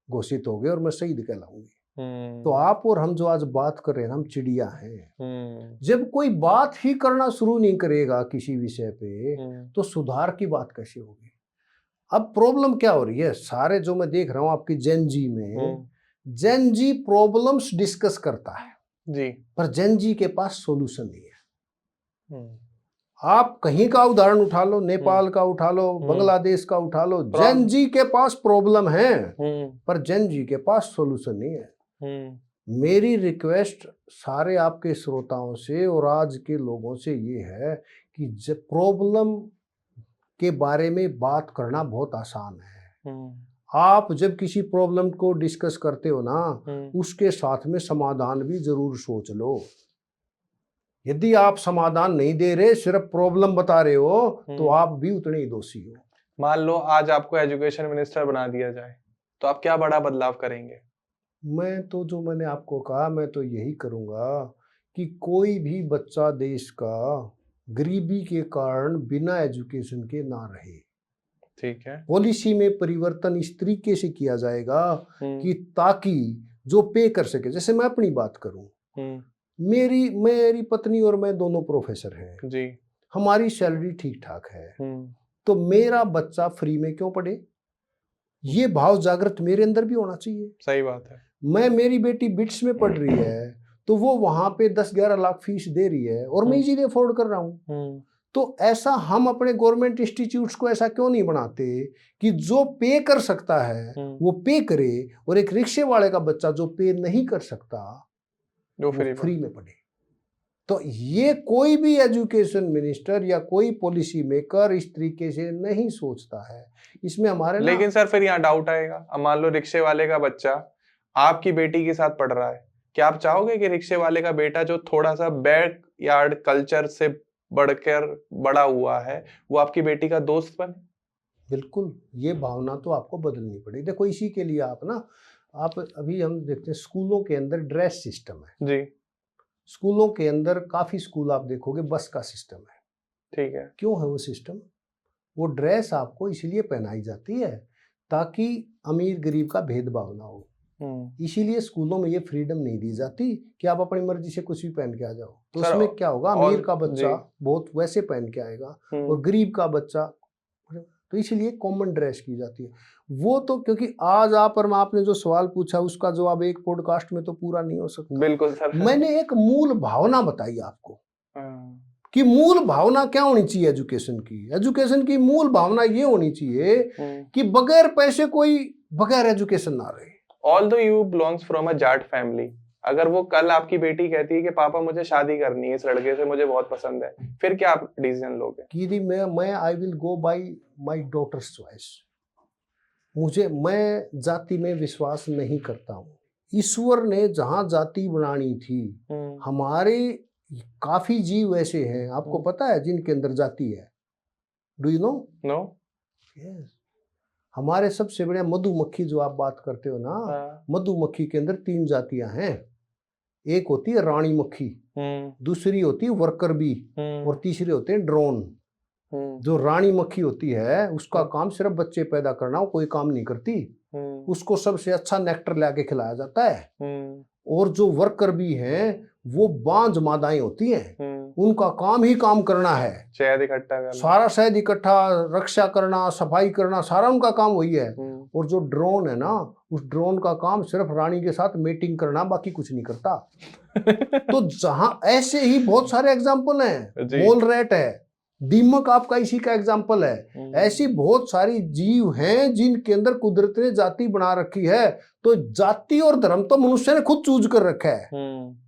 B: घोषित होगे और मैं शहीद कहलाऊंगी। तो आप और हम जो आज बात कर रहे हैं, हम चिड़िया हैं। जब कोई बात ही करना शुरू नहीं करेगा किसी विषय पे, तो सुधार की बात कैसे होगी? अब प्रॉब्लम क्या हो रही है, सारे जो मैं देख रहा हूँ आपकी जेन जी में, जेन जी प्रॉब्लम्स डिस्कस करता है जी, पर जेन जी के पास सॉल्यूशन नहीं है। आप कहीं का उदाहरण उठा लो, नेपाल का उठा लो, बांग्लादेश का उठा लो, जेन जी के पास प्रॉब्लम है, पर जेन जी के पास सॉल्यूशन नहीं है। मेरी रिक्वेस्ट सारे आपके श्रोताओं से और आज के लोगों से ये है कि प्रॉब्लम के बारे में बात करना बहुत आसान है। आप जब किसी प्रॉब्लम को डिस्कस करते हो ना, उसके साथ में समाधान भी जरूर सोच लो। यदि आप समाधान नहीं दे रहे, सिर्फ प्रॉब्लम बता रहे हो, तो आप भी उतने ही दोषी हो।
A: मान लो आज आपको एजुकेशन मिनिस्टर बना दिया जाए, तो आप क्या बड़ा बदलाव करेंगे?
B: मैं तो जो मैंने आपको कहा, मैं तो यही करूंगा कि कोई भी बच्चा देश का गरीबी के कारण बिना एजुकेशन के ना रहे।
A: ठीक है।
B: पॉलिसी में परिवर्तन इस तरीके से किया जाएगा कि ताकि जो पे कर सके, जैसे मैं अपनी बात करूं, मेरी पत्नी और मैं दोनों प्रोफेसर हैं जी, हमारी सैलरी ठीक ठाक है, तो मेरा बच्चा फ्री में क्यों पढ़े? ये भाव जागृत मेरे अंदर भी होना चाहिए।
A: सही बात है।
B: मेरी बेटी बिट्स में पढ़ रही है तो वो वहां पे 10-11 लाख फीस दे रही है और मैं इजीली अफोर्ड कर रहा हूँ। तो ऐसा हम अपने गवर्नमेंट इंस्टीट्यूट्स को ऐसा क्यों नहीं बनाते कि जो पे कर सकता है वो पे करे और एक रिक्शे वाले का बच्चा जो पे नहीं कर सकता वो फ्री में पढ़े। तो ये कोई भी एजुकेशन मिनिस्टर या कोई पॉलिसी मेकर इस तरीके से नहीं सोचता है। इसमें हमारे
A: लेकिन सर फिर यहाँ डाउट आएगा, अब मान लो रिक्शे वाले का बच्चा आपकी बेटी के साथ पढ़ रहा है, क्या आप चाहोगे कि रिक्शे वाले का बेटा जो थोड़ा सा बैक यार्ड कल्चर से बढ़कर बड़ा हुआ है वो आपकी बेटी का दोस्त बने?
B: बिल्कुल, ये भावना तो आपको बदलनी पड़ेगी। देखो इसी के लिए आप अभी हम देखते हैं स्कूलों के अंदर ड्रेस सिस्टम है
A: जी।
B: स्कूलों के अंदर काफी स्कूल आप देखोगे बस का सिस्टम है।
A: ठीक है।
B: क्यों है वो सिस्टम? वो ड्रेस आपको इसलिए पहनाई जाती है ताकि अमीर गरीब का भेदभाव ना हो। इसीलिए स्कूलों में ये फ्रीडम नहीं दी जाती कि आप अपनी मर्जी से कुछ भी पहन के आ जाओ। तो उसमें क्या होगा, अमीर का बच्चा बहुत वैसे पहन के आएगा और गरीब का बच्चा, तो इसलिए कॉमन ड्रेस की जाती है। वो तो क्योंकि आज आप और आपने जो सवाल पूछा उसका जवाब एक पॉडकास्ट में तो पूरा नहीं हो सकता।
A: बिल्कुल सर।
B: मैंने एक मूल भावना बताई आपको कि मूल भावना क्या होनी चाहिए एजुकेशन की। एजुकेशन की मूल भावना ये होनी चाहिए कि बगैर पैसे कोई बगैर एजुकेशन ना रहे।
A: Although you belongs from a Jat family, अगर वो कल आपकी बेटी कहती है कि पापा मुझे शादी करनी है इस लड़के से, मुझे बहुत पसंद है, फिर क्या आप डिसीजन लोगे?
B: कि मैं I will go by my daughter's choice. मैं जाति में विश्वास नहीं करता हूँ। ईश्वर ने जहाँ जाति बनानी थी, हमारे काफी जीव ऐसे हैं, आपको पता है, जिनके अंदर जाति है। Do you know?
A: No.
B: Yes. हमारे सबसे बड़े मधुमक्खी जो आप बात करते हो ना, मधुमक्खी के अंदर 3 जातियां हैं। एक होती है रानी मक्खी, दूसरी होती है वर्कर बी और तीसरे होते हैं ड्रोन। जो रानी मक्खी होती है उसका काम सिर्फ बच्चे पैदा करना, वो कोई काम नहीं करती। उसको सबसे अच्छा नेक्टर लाके खिलाया जाता है। और जो वर्कर बी हैं वो बांझ मादाएं होती हैं, उनका काम ही काम करना है,
A: शहद इकट्ठा करना,
B: सारा शहद इकट्ठा, रक्षा करना, सफाई करना, सारा उनका काम वही है। और जो ड्रोन है ना, उस ड्रोन का काम सिर्फ रानी के साथ मीटिंग करना, बाकी कुछ नहीं करता। तो जहां ऐसे ही बहुत सारे एग्जाम्पल हैं। मोल रेट है, दीमक आपका इसी का एग्जाम्पल है। ऐसी बहुत सारी जीव हैं जिनके अंदर कुदरत ने जाति बना रखी है। तो जाति और धर्म तो मनुष्य ने खुद चूज कर रखा है,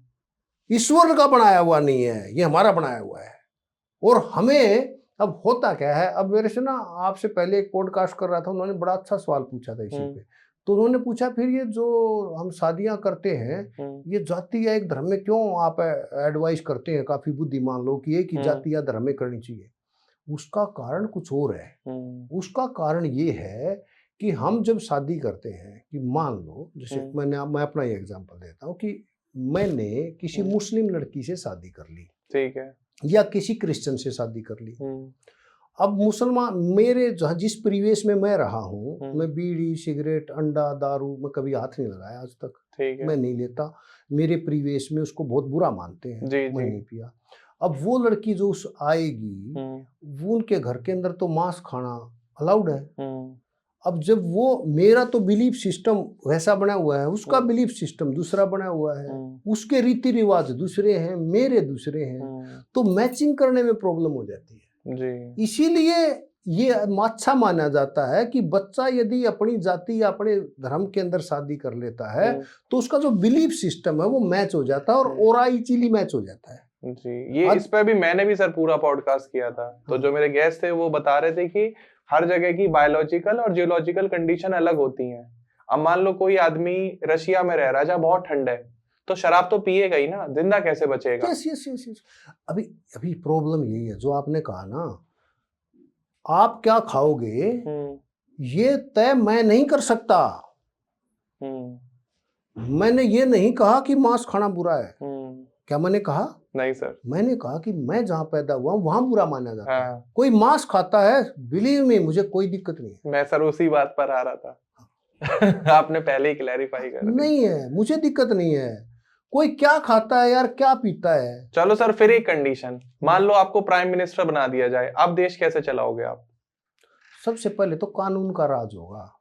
B: ईश्वर का बनाया हुआ नहीं है, ये हमारा बनाया हुआ है। और हमें अब होता क्या है, अब मेरे से ना आपसे पहले एक पॉडकास्ट कर रहा था, उन्होंने बड़ा अच्छा सवाल पूछा था इसी पे। तो उन्होंने पूछा फिर ये जो हम शादियां करते हैं, ये जाति या एक धर्म में क्यों आप एडवाइस करते हैं, काफी बुद्धिमान लोग, कि एक ही जाति या धर्म में करनी चाहिए? उसका कारण कुछ और है। उसका कारण ये है कि हम जब शादी करते हैं, कि मान लो जैसे मैं अपना ये एग्जांपल देता हूँ कि मैंने किसी मुस्लिम लड़की से शादी कर ली, ठीक है, या किसी क्रिश्चियन से शादी कर ली। अब मुसलमान, मेरे जिस परिवेश में मैं रहा हूँ, मैं बीड़ी, सिगरेट, अंडा, दारू में कभी हाथ नहीं लगाया आज तक, ठीक है, मैं नहीं लेता। मेरे परिवेश में उसको बहुत बुरा मानते हैं, मैं नहीं पिया। अब वो लड़की जो आएगी, वो उनके घर के अंदर तो मांस खाना अलाउड है। अब जब वो, मेरा तो बिलीफ सिस्टम वैसा बना हुआ है, उसका बिलीफ सिस्टम दूसरा बना हुआ है, उसके रीति रिवाज दूसरे हैं, मेरे दूसरे हैं, तो मैचिंग करने में प्रॉब्लम हो जाती है जी। इसीलिए ये अच्छा माना जाता है कि बच्चा यदि अपनी जाति या अपने धर्म के अंदर शादी कर लेता है तो उसका जो बिलीफ सिस्टम है वो मैच हो जाता है और ओरा इजीली मैच हो जाता है जी। ये इस पे भी मैंने भी सर पूरा पॉडकास्ट किया था। तो जो मेरे गेस्ट थे वो बता रहे थे कि हर जगह की बायोलॉजिकल और जियोलॉजिकल कंडीशन अलग होती हैं। अब मान लो कोई आदमी रशिया में रह रहा है जहाँ बहुत ठंड है, तो शराब तो पिएगा ही ना, जिंदा कैसे बचेगा? Yes yes yes yes. अभी प्रॉब्लम यही है जो आपने कहा ना, आप क्या खाओगे ये तय मैं नहीं कर सकता। मैंने ये नहीं कहा कि मांस खाना बुरा है। क्या मैंने कहा? नहीं सर, मैंने कहा कि मैं जहाँ पैदा हुआ वहां बुरा माना जाता है। कोई मांस खाता है, बिलीव में, मुझे कोई दिक्कत नहीं है। मैं सर उसी बात पर आ रहा था। आपने पहले ही क्लैरिफाई कर दिया। नहीं है, मुझे दिक्कत नहीं है। कोई क्या खाता है यार, क्या पीता है। चलो सर, फिर एक कंडीशन, मान लो आपको प्राइम मिनिस्टर बना दिया जाए, अब देश कैसे चलाओगे आप? सबसे पहले तो कानून का राज होगा,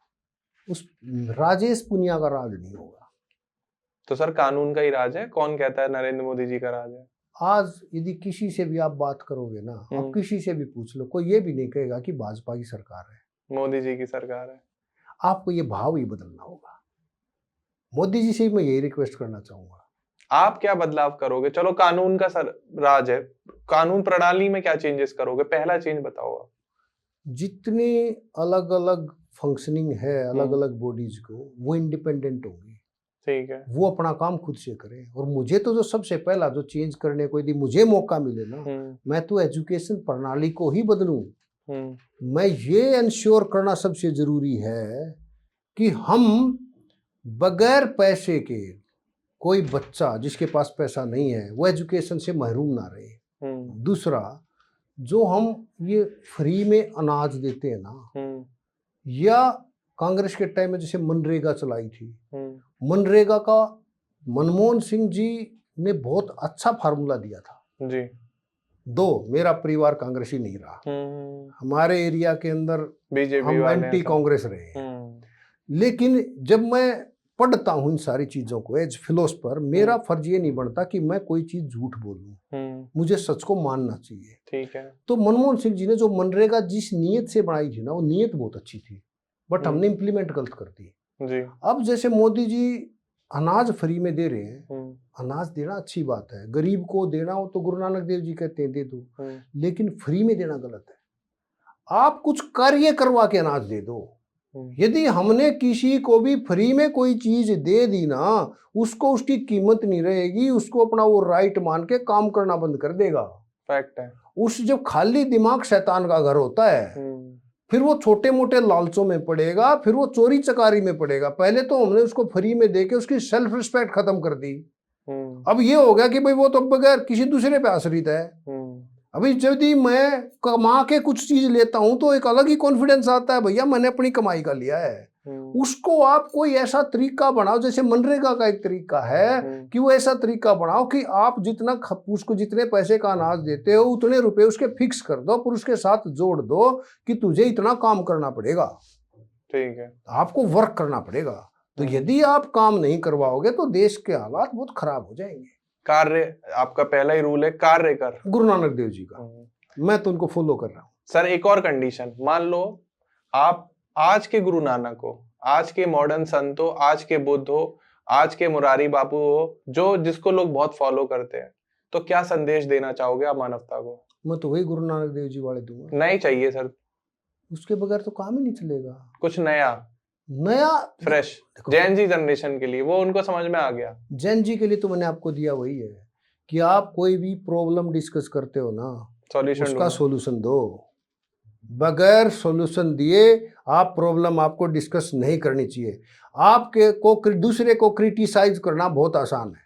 B: उस राजेश पुनिया का राज नहीं होगा।
A: तो सर कानून का ही राज है? कौन कहता है नरेंद्र मोदी जी का राज है?
B: आज यदि किसी से भी आप बात करोगे ना, आप किसी से भी पूछ लो, कोई ये भी नहीं कहेगा कि भाजपा की सरकार है,
A: मोदी जी की सरकार है।
B: आपको ये भाव ही बदलना होगा। मोदी जी से भी मैं यही रिक्वेस्ट करना चाहूंगा।
A: आप क्या बदलाव करोगे? चलो कानून का सर राज है, कानून प्रणाली में क्या चेंजेस करोगे? पहला चेंज बताओ आप।
B: जितने अलग अलग फंक्शनिंग है अलग अलग बॉडीज को, वो इंडिपेंडेंट होंगी,
A: ठीक है,
B: वो अपना काम खुद से करें। और मुझे तो जो सबसे पहला जो चेंज करने को यदि मुझे मौका मिले ना, मैं तो एजुकेशन प्रणाली को ही बदलूं। मैं ये इंश्योर करना सबसे जरूरी है कि हम बगैर पैसे के, कोई बच्चा जिसके पास पैसा नहीं है वो एजुकेशन से महरूम ना रहे। दूसरा, जो हम ये फ्री में अनाज देते हैं ना, या कांग्रेस के टाइम में जैसे मनरेगा चलाई थी, मनरेगा का मनमोहन सिंह जी ने बहुत अच्छा फार्मूला दिया था जी। मेरा परिवार कांग्रेसी नहीं रहा, हमारे एरिया के अंदर बीजेपी हम एंटी कांग्रेस रहे, लेकिन जब मैं पढ़ता हूँ इन सारी चीजों को एज फिलोसफर, मेरा फर्ज ये नहीं बनता कि मैं कोई चीज झूठ बोलूं, मुझे सच को मानना चाहिए। ठीक है। तो मनमोहन सिंह जी ने जो मनरेगा जिस नीयत से बनाई थी ना, वो नीयत बहुत अच्छी थी, बट हमने इम्प्लीमेंट गलत कर दी जी। अब जैसे मोदी जी अनाज फ्री में दे रहे हैं, अनाज देना अच्छी बात है, गरीब को देना हो तो गुरु नानक देव जी कहते हैं दे दो, लेकिन फ्री में देना गलत है। आप कुछ कार्य करवा के अनाज दे दो। यदि हमने किसी को भी फ्री में कोई चीज दे दी ना, उसको उसकी कीमत नहीं रहेगी, उसको अपना वो राइट मान के काम करना बंद कर देगा। फैक्ट है। उस जब खाली दिमाग शैतान का घर होता है, फिर वो छोटे मोटे लालचों में पड़ेगा, फिर वो चोरी चकारी में पड़ेगा। पहले तो हमने उसको फ्री में देके उसकी सेल्फ रिस्पेक्ट खत्म कर दी। अब ये हो गया कि भाई वो तो बगैर किसी दूसरे पे आश्रित है। अभी यदि मैं कमा के कुछ चीज लेता हूं तो एक अलग ही कॉन्फिडेंस आता है, भैया मैंने अपनी कमाई का लिया है। उसको आप कोई ऐसा तरीका बनाओ, जैसे मनरेगा का एक तरीका है कि वो ऐसा तरीका बनाओ कि आप जितना उसको जितने पैसे का अनाज देते हो उतने रुपए उसके फिक्स कर दो, पर उसके साथ जोड़ दो कि तुझे इतना काम करना पड़ेगा। ठीक है, आपको वर्क करना पड़ेगा। तो यदि आप काम नहीं करवाओगे तो देश के हालात बहुत खराब हो जाएंगे। कार्य, आपका पहला ही रूल है कार्य कर, गुरु नानक देव जी का, मैं तो उनको फॉलो कर रहा हूँ। सर एक और कंडीशन, मान लो आप आज के गुरु नानक हो, आज के मॉडर्न संत हो, आज के बुद्ध हो, आज के मुरारी बापू हो, जो जिसको लोग बहुत फॉलो करते हैं, तो क्या संदेश देना चाहोगे आप मानवता को? मैं तो वही गुरु नानक देव जी वाले दूंगा। नहीं चाहिए सर, उसके बगैर तो काम ही नहीं चलेगा। कुछ नया फ्रेश जैन जी जनरेशन के लिए, वो उनको समझ में आ गया। जैन जी के लिए तो मैंने आपको दिया वही है कि आप कोई भी प्रॉब्लम डिस्कस करते हो ना, सॉल्यूशन, उसका सॉल्यूशन दो। बगैर सॉल्यूशन दिए आप प्रॉब्लम आपको डिस्कस नहीं करनी चाहिए। आपके को दूसरे को क्रिटिसाइज करना बहुत आसान है।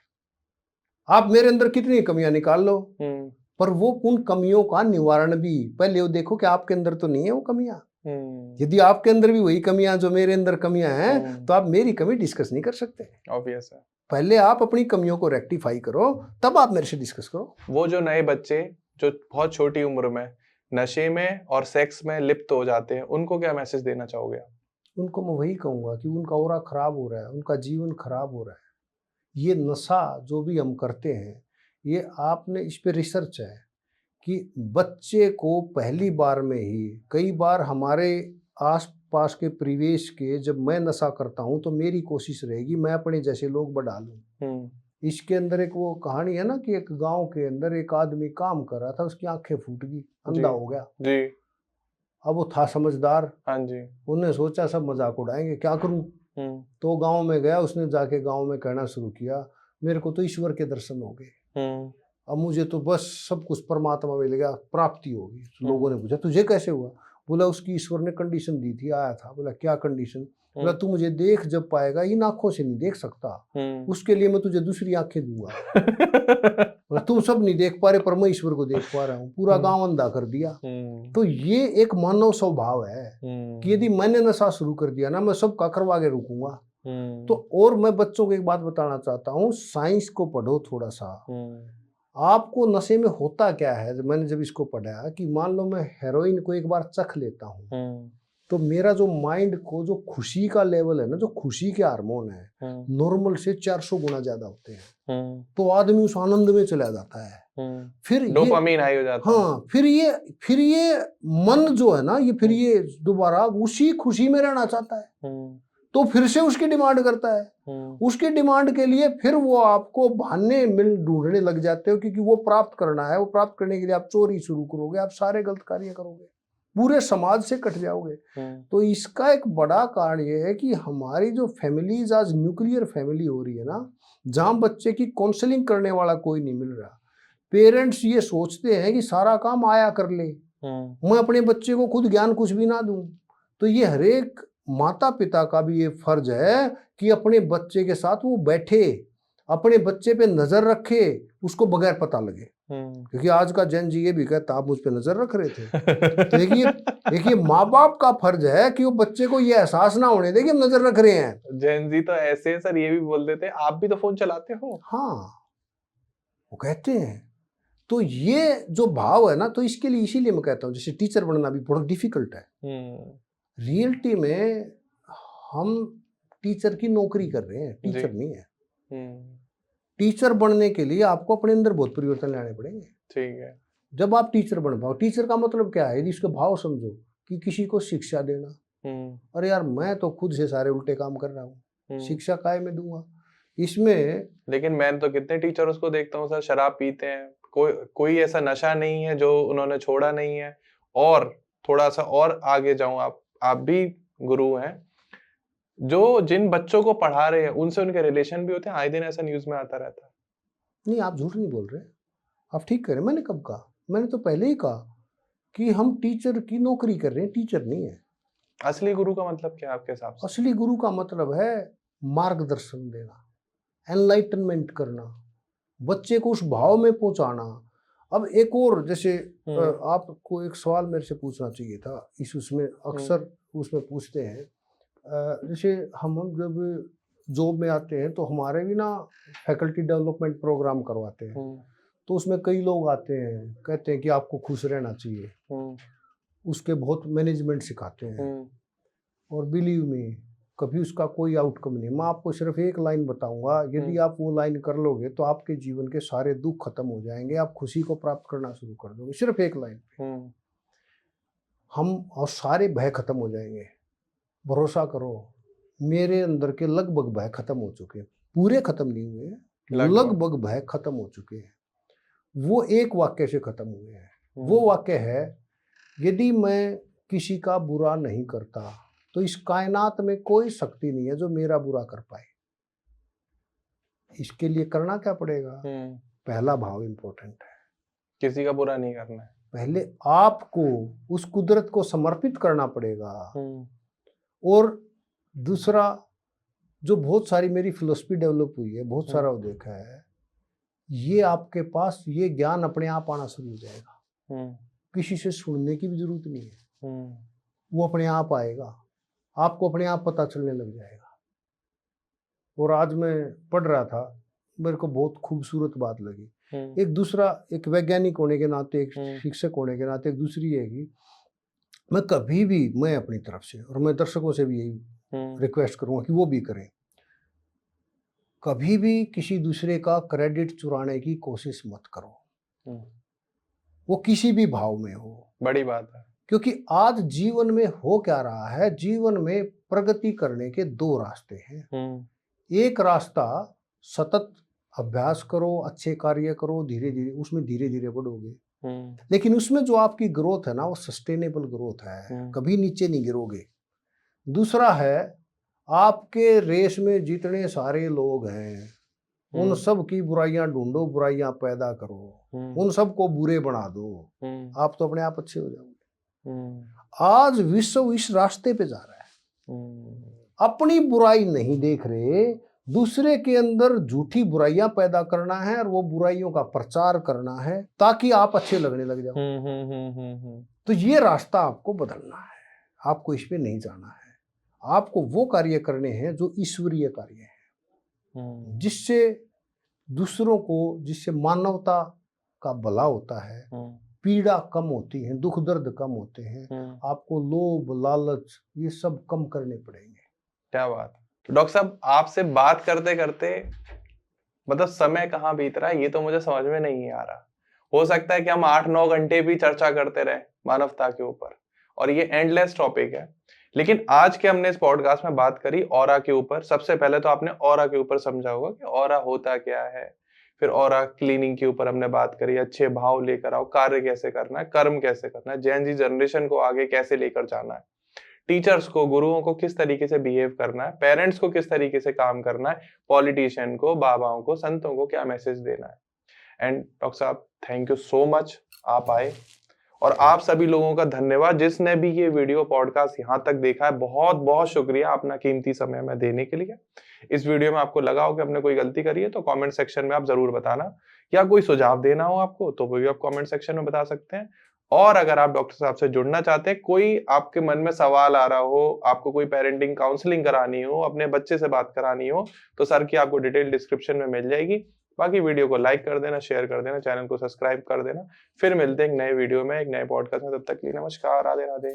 B: आप मेरे अंदर कितनी कमियां निकाल लो, पर वो उन कमियों का निवारण भी पहले वो देखो कि आपके अंदर तो नहीं है वो कमियां। यदि आपके अंदर भी वही कमियां जो मेरे अंदर कमियां हैं, तो आप मेरी कमी डिस्कस नहीं कर सकते। ऑब्वियस है। पहले आप अपनी कमियों को रेक्टिफाई करो, तब आप मेरे से डिस्कस करो। वो जो नए बच्चे जो बहुत छोटी उम्र में नशे में और सेक्स में लिप्त हो जाते हैं, उनको क्या मैसेज देना चाहोगे? उनको मैं वही कहूंगा कि उनका ऑरा खराब हो रहा है, उनका जीवन खराब हो रहा है। ये नशा जो भी हम करते हैं, ये आपने इस पे रिसर्च है कि बच्चे को पहली बार में ही, कई बार हमारे आस पास के परिवेश के, जब मैं नशा करता हूं तो मेरी कोशिश रहेगी मैं अपने जैसे लोग बढ़ा लूं। इसके अंदर एक वो कहानी है ना कि एक गांव के अंदर एक आदमी काम कर रहा था, उसकी आंखें फूट गई, अंधा हो गया जी। अब वो था समझदार, हाँ जी, उन्हें सोचा सब मजाक उड़ाएंगे, क्या करूं। तो गांव में गया, उसने जाके गांव में कहना शुरू किया, मेरे को तो ईश्वर के दर्शन हो गए, अब मुझे तो बस सब कुछ परमात्मा मिल गया, प्राप्ति होगी। लोगों ने पूछा तुझे कैसे हुआ? बोला उसकी ईश्वर ने कंडीशन दी थी, आया था। बोला क्या कंडीशन? बोला तू मुझे देख जब पाएगा, इन आंखों से नहीं देख सकता, उसके लिए मैं तुझे दूसरी आंखें दूंगा। तुम सब नहीं देख पा रहे, पर मैं ईश्वर को देख पा रहा हूँ, पूरा गांव अंधा कर दिया। तो ये एक मानव स्वभाव है कि यदि मैंने नशा शुरू कर दिया ना, मैं सबका करवा के रुकूंगा। तो और मैं बच्चों को एक बात बताना चाहता हूँ, साइंस को पढ़ो थोड़ा सा। आपको नशे में होता क्या है, मैंने जब इसको पढ़ा कि मान लो मैं हेरोइन को एक बार चख लेता हूँ, तो मेरा जो माइंड को जो खुशी का लेवल है ना, जो खुशी के हार्मोन है नॉर्मल से 400 गुना ज्यादा होते हैं। तो आदमी उस आनंद में चला जाता है। फिर ये
A: डोपामीन हाई हो जाता है।
B: हाँ, फिर ये मन जो है ना, ये फिर ये दोबारा उसी खुशी में रहना चाहता है। तो फिर से उसकी डिमांड करता है। उसकी डिमांड के लिए फिर वो आपको बहाने मिल ढूंढने लग जाते हो, क्योंकि वो प्राप्त करना है। वो प्राप्त करने के लिए आप चोरी शुरू करोगे, आप सारे गलत कार्य करोगे, पूरे समाज से कट जाओगे। तो इसका एक बड़ा कारण ये है कि हमारी जो फैमिलीज आज न्यूक्लियर फैमिली हो रही है ना, जहां बच्चे की काउंसलिंग करने वाला कोई नहीं मिल रहा। पेरेंट्स ये सोचते हैं कि सारा काम आया कर ले, मैं अपने बच्चे को खुद ज्ञान कुछ भी ना दूं। तो ये हरेक माता पिता का भी ये फर्ज है कि अपने बच्चे के साथ वो बैठे, अपने बच्चे पे नजर रखे, उसको बगैर पता लगे। क्योंकि आज का जन जी ये भी कहता आप मुझ पे नजर रख रहे थे। तो देखिए माँ बाप का फर्ज है कि वो बच्चे को ये एहसास ना होने दे कि हम नजर रख रहे हैं।
A: जन जी तो ऐसे हैं सर, ये भी बोल देते आप भी तो फोन चलाते हो।
B: हाँ, वो कहते हैं। तो ये जो भाव है ना, तो इसके लिए इसीलिए मैं कहता हूँ जैसे टीचर बनना भी बहुत डिफिकल्ट है। रियलिटी में हम टीचर की नौकरी कर रहे हैं, टीचर नहीं है। टीचर बनने के लिए आपको अपने अंदर बहुत परिवर्तन लाने पड़ेंगे।
A: ठीक है।
B: जब आप टीचर बन पाओ, टीचर का मतलब क्या है, यदि इसका भाव समझो कि किसी को शिक्षा देना। अरे यार, मैं तो खुद से सारे उल्टे काम कर रहा हूँ, शिक्षा काय में दूंगा इसमें।
A: लेकिन मैं तो कितने टीचर्स को देखता हूँ सर, शराब पीते हैं, कोई ऐसा नशा नहीं है जो उन्होंने छोड़ा नहीं है। और थोड़ा सा और आगे जाऊं, आप भी गुरु हैं, जो जिन बच्चों को पढ़ा रहे हैं उनसे उनके रिलेशन भी होते हैं, आए दिन ऐसा न्यूज में आता रहता है।
B: नहीं, आप झूठ नहीं बोल रहे, आप ठीक कह रहे हैं। मैंने कब कहा? मैंने तो पहले ही कहा कि हम टीचर की नौकरी कर रहे हैं, टीचर नहीं है।
A: असली गुरु का मतलब क्या है आपके हिसाब से?
B: असली गुरु का मतलब है मार्गदर्शन देना, एनलाइटनमेंट करना, बच्चे को उस भाव में पहुंचाना। अब एक और जैसे आपको एक सवाल मेरे से पूछना चाहिए था, इस उसमें अक्सर उसमें पूछते हैं, जैसे हम जब जॉब में आते हैं तो हमारे भी ना फैकल्टी डेवलपमेंट प्रोग्राम करवाते हैं। तो उसमें कई लोग आते हैं, कहते हैं कि आपको खुश रहना चाहिए, उसके बहुत मैनेजमेंट सिखाते हैं। और बिलीव मी, कभी उसका कोई आउटकम नहीं। मैं आपको सिर्फ एक लाइन बताऊंगा, यदि आप वो लाइन कर लोगे तो आपके जीवन के सारे दुख खत्म हो जाएंगे, आप खुशी को प्राप्त करना शुरू कर दोगे। सिर्फ एक लाइन पे हम और सारे भय खत्म हो जाएंगे। भरोसा करो, मेरे अंदर के लगभग भय खत्म हो चुके हैं, पूरे खत्म नहीं हुए, लगभग भय खत्म हो चुके हैं। वो एक वाक्य से खत्म हुए हैं। वो वाक्य है, यदि मैं किसी का बुरा नहीं करता तो इस कायनात में कोई शक्ति नहीं है जो मेरा बुरा कर पाए। इसके लिए करना क्या पड़ेगा? पहला भाव इंपॉर्टेंट है,
A: किसी का बुरा नहीं करना है। पहले
B: आपको उस कुदरत को समर्पित करना पड़ेगा। और दूसरा, जो बहुत सारी मेरी फिलॉसफी डेवलप हुई है, बहुत सारा वो देखा है, ये आपके पास ये ज्ञान अपने आप आना शुरू हो जाएगा। किसी से सुनने की भी जरूरत नहीं है, वो अपने आप आएगा, आपको अपने आप पता चलने लग जाएगा। और आज मैं पढ़ रहा था, मेरे को बहुत खूबसूरत बात लगी। एक दूसरा, एक वैज्ञानिक होने के नाते, एक शिक्षक होने के नाते, एक दूसरी है कि मैं कभी भी, मैं अपनी तरफ से, और मैं दर्शकों से भी यही रिक्वेस्ट करूंगा कि वो भी करें, कभी भी किसी दूसरे का क्रेडिट चुराने की कोशिश मत करो, वो किसी भी भाव में हो। बड़ी बात है, क्योंकि आज जीवन में हो क्या रहा है, जीवन में प्रगति करने के दो रास्ते हैं। एक रास्ता सतत अभ्यास करो, अच्छे कार्य करो, धीरे धीरे उसमें धीरे धीरे बढ़ोगे, लेकिन उसमें जो आपकी ग्रोथ है ना, वो सस्टेनेबल ग्रोथ है, कभी नीचे नहीं गिरोगे। दूसरा है, आपके रेस में जितने सारे लोग हैं उन सब की बुराइयां ढूंढो, बुराइयां पैदा करो, उन सबको बुरे बना दो, आप तो अपने आप अच्छे हो जाओगे। आज विश्व इस रास्ते पे जा रहा है, अपनी बुराई नहीं देख रहे, दूसरे के अंदर झूठी बुराइयां पैदा करना है और वो बुराइयों का प्रचार करना है ताकि आप अच्छे लगने लग जाओ। तो ये रास्ता आपको बदलना है, आपको इस पे नहीं जाना है। आपको वो कार्य करने हैं जो ईश्वरीय कार्य है, जिससे दूसरों को, जिससे मानवता का भला होता है, पीड़ा कम होती है, दुख दर्द कम होते हैं, आपको लोभ लालच ये सब कम करने पड़ेंगे।
A: क्या बात है। तो डॉक्टर साहब आपसे बात करते करते मतलब समय कहाँ बीत रहा है ये तो मुझे समझ में नहीं आ रहा। हो सकता है कि हम 8-9 घंटे भी चर्चा करते रहे मानवता के ऊपर और ये एंडलेस टॉपिक है। लेकिन आज के हमने इस पॉडकास्ट में बात करी ऑरा के ऊपर। सबसे पहले तो आपने ऑरा के ऊपर समझा होगा कि ऑरा होता क्या है। फिर ऑरा क्लीनिंग के ऊपर हमने बात करी, अच्छे भाव लेकर आओ, कार्य कैसे करना है, कर्म कैसे करना है, जेन जी जनरेशन को आगे कैसे लेकर जाना है, टीचर्स को, गुरुओं को किस तरीके से बिहेव करना है, पेरेंट्स को किस तरीके से काम करना है, पॉलिटिशियन को, बाबाओं को, संतों को क्या मैसेज देना है। एंड डॉक्टर साहब थैंक यू सो मच, आप आए। और आप सभी लोगों का धन्यवाद जिसने भी ये वीडियो पॉडकास्ट यहाँ तक देखा है। बहुत बहुत शुक्रिया अपना कीमती समय में देने के लिए। इस वीडियो में आपको लगा हो कि हमने कोई गलती करी है तो कमेंट सेक्शन में आप जरूर बताना, या कोई सुझाव देना हो आपको तो वो भी आप कमेंट सेक्शन में बता सकते हैं। और अगर आप डॉक्टर साहब से जुड़ना चाहते हैं, कोई आपके मन में सवाल आ रहा हो, आपको कोई पेरेंटिंग काउंसलिंग करानी हो, अपने बच्चे से बात करानी हो, तो सर की आपको डिटेल डिस्क्रिप्शन में मिल जाएगी। बाकी वीडियो को लाइक कर देना, शेयर कर देना, चैनल को सब्सक्राइब कर देना। फिर मिलते हैं एक नए वीडियो में, एक नए पॉडकास्ट में। तब तक के लिए नमस्कार, राधे राधे।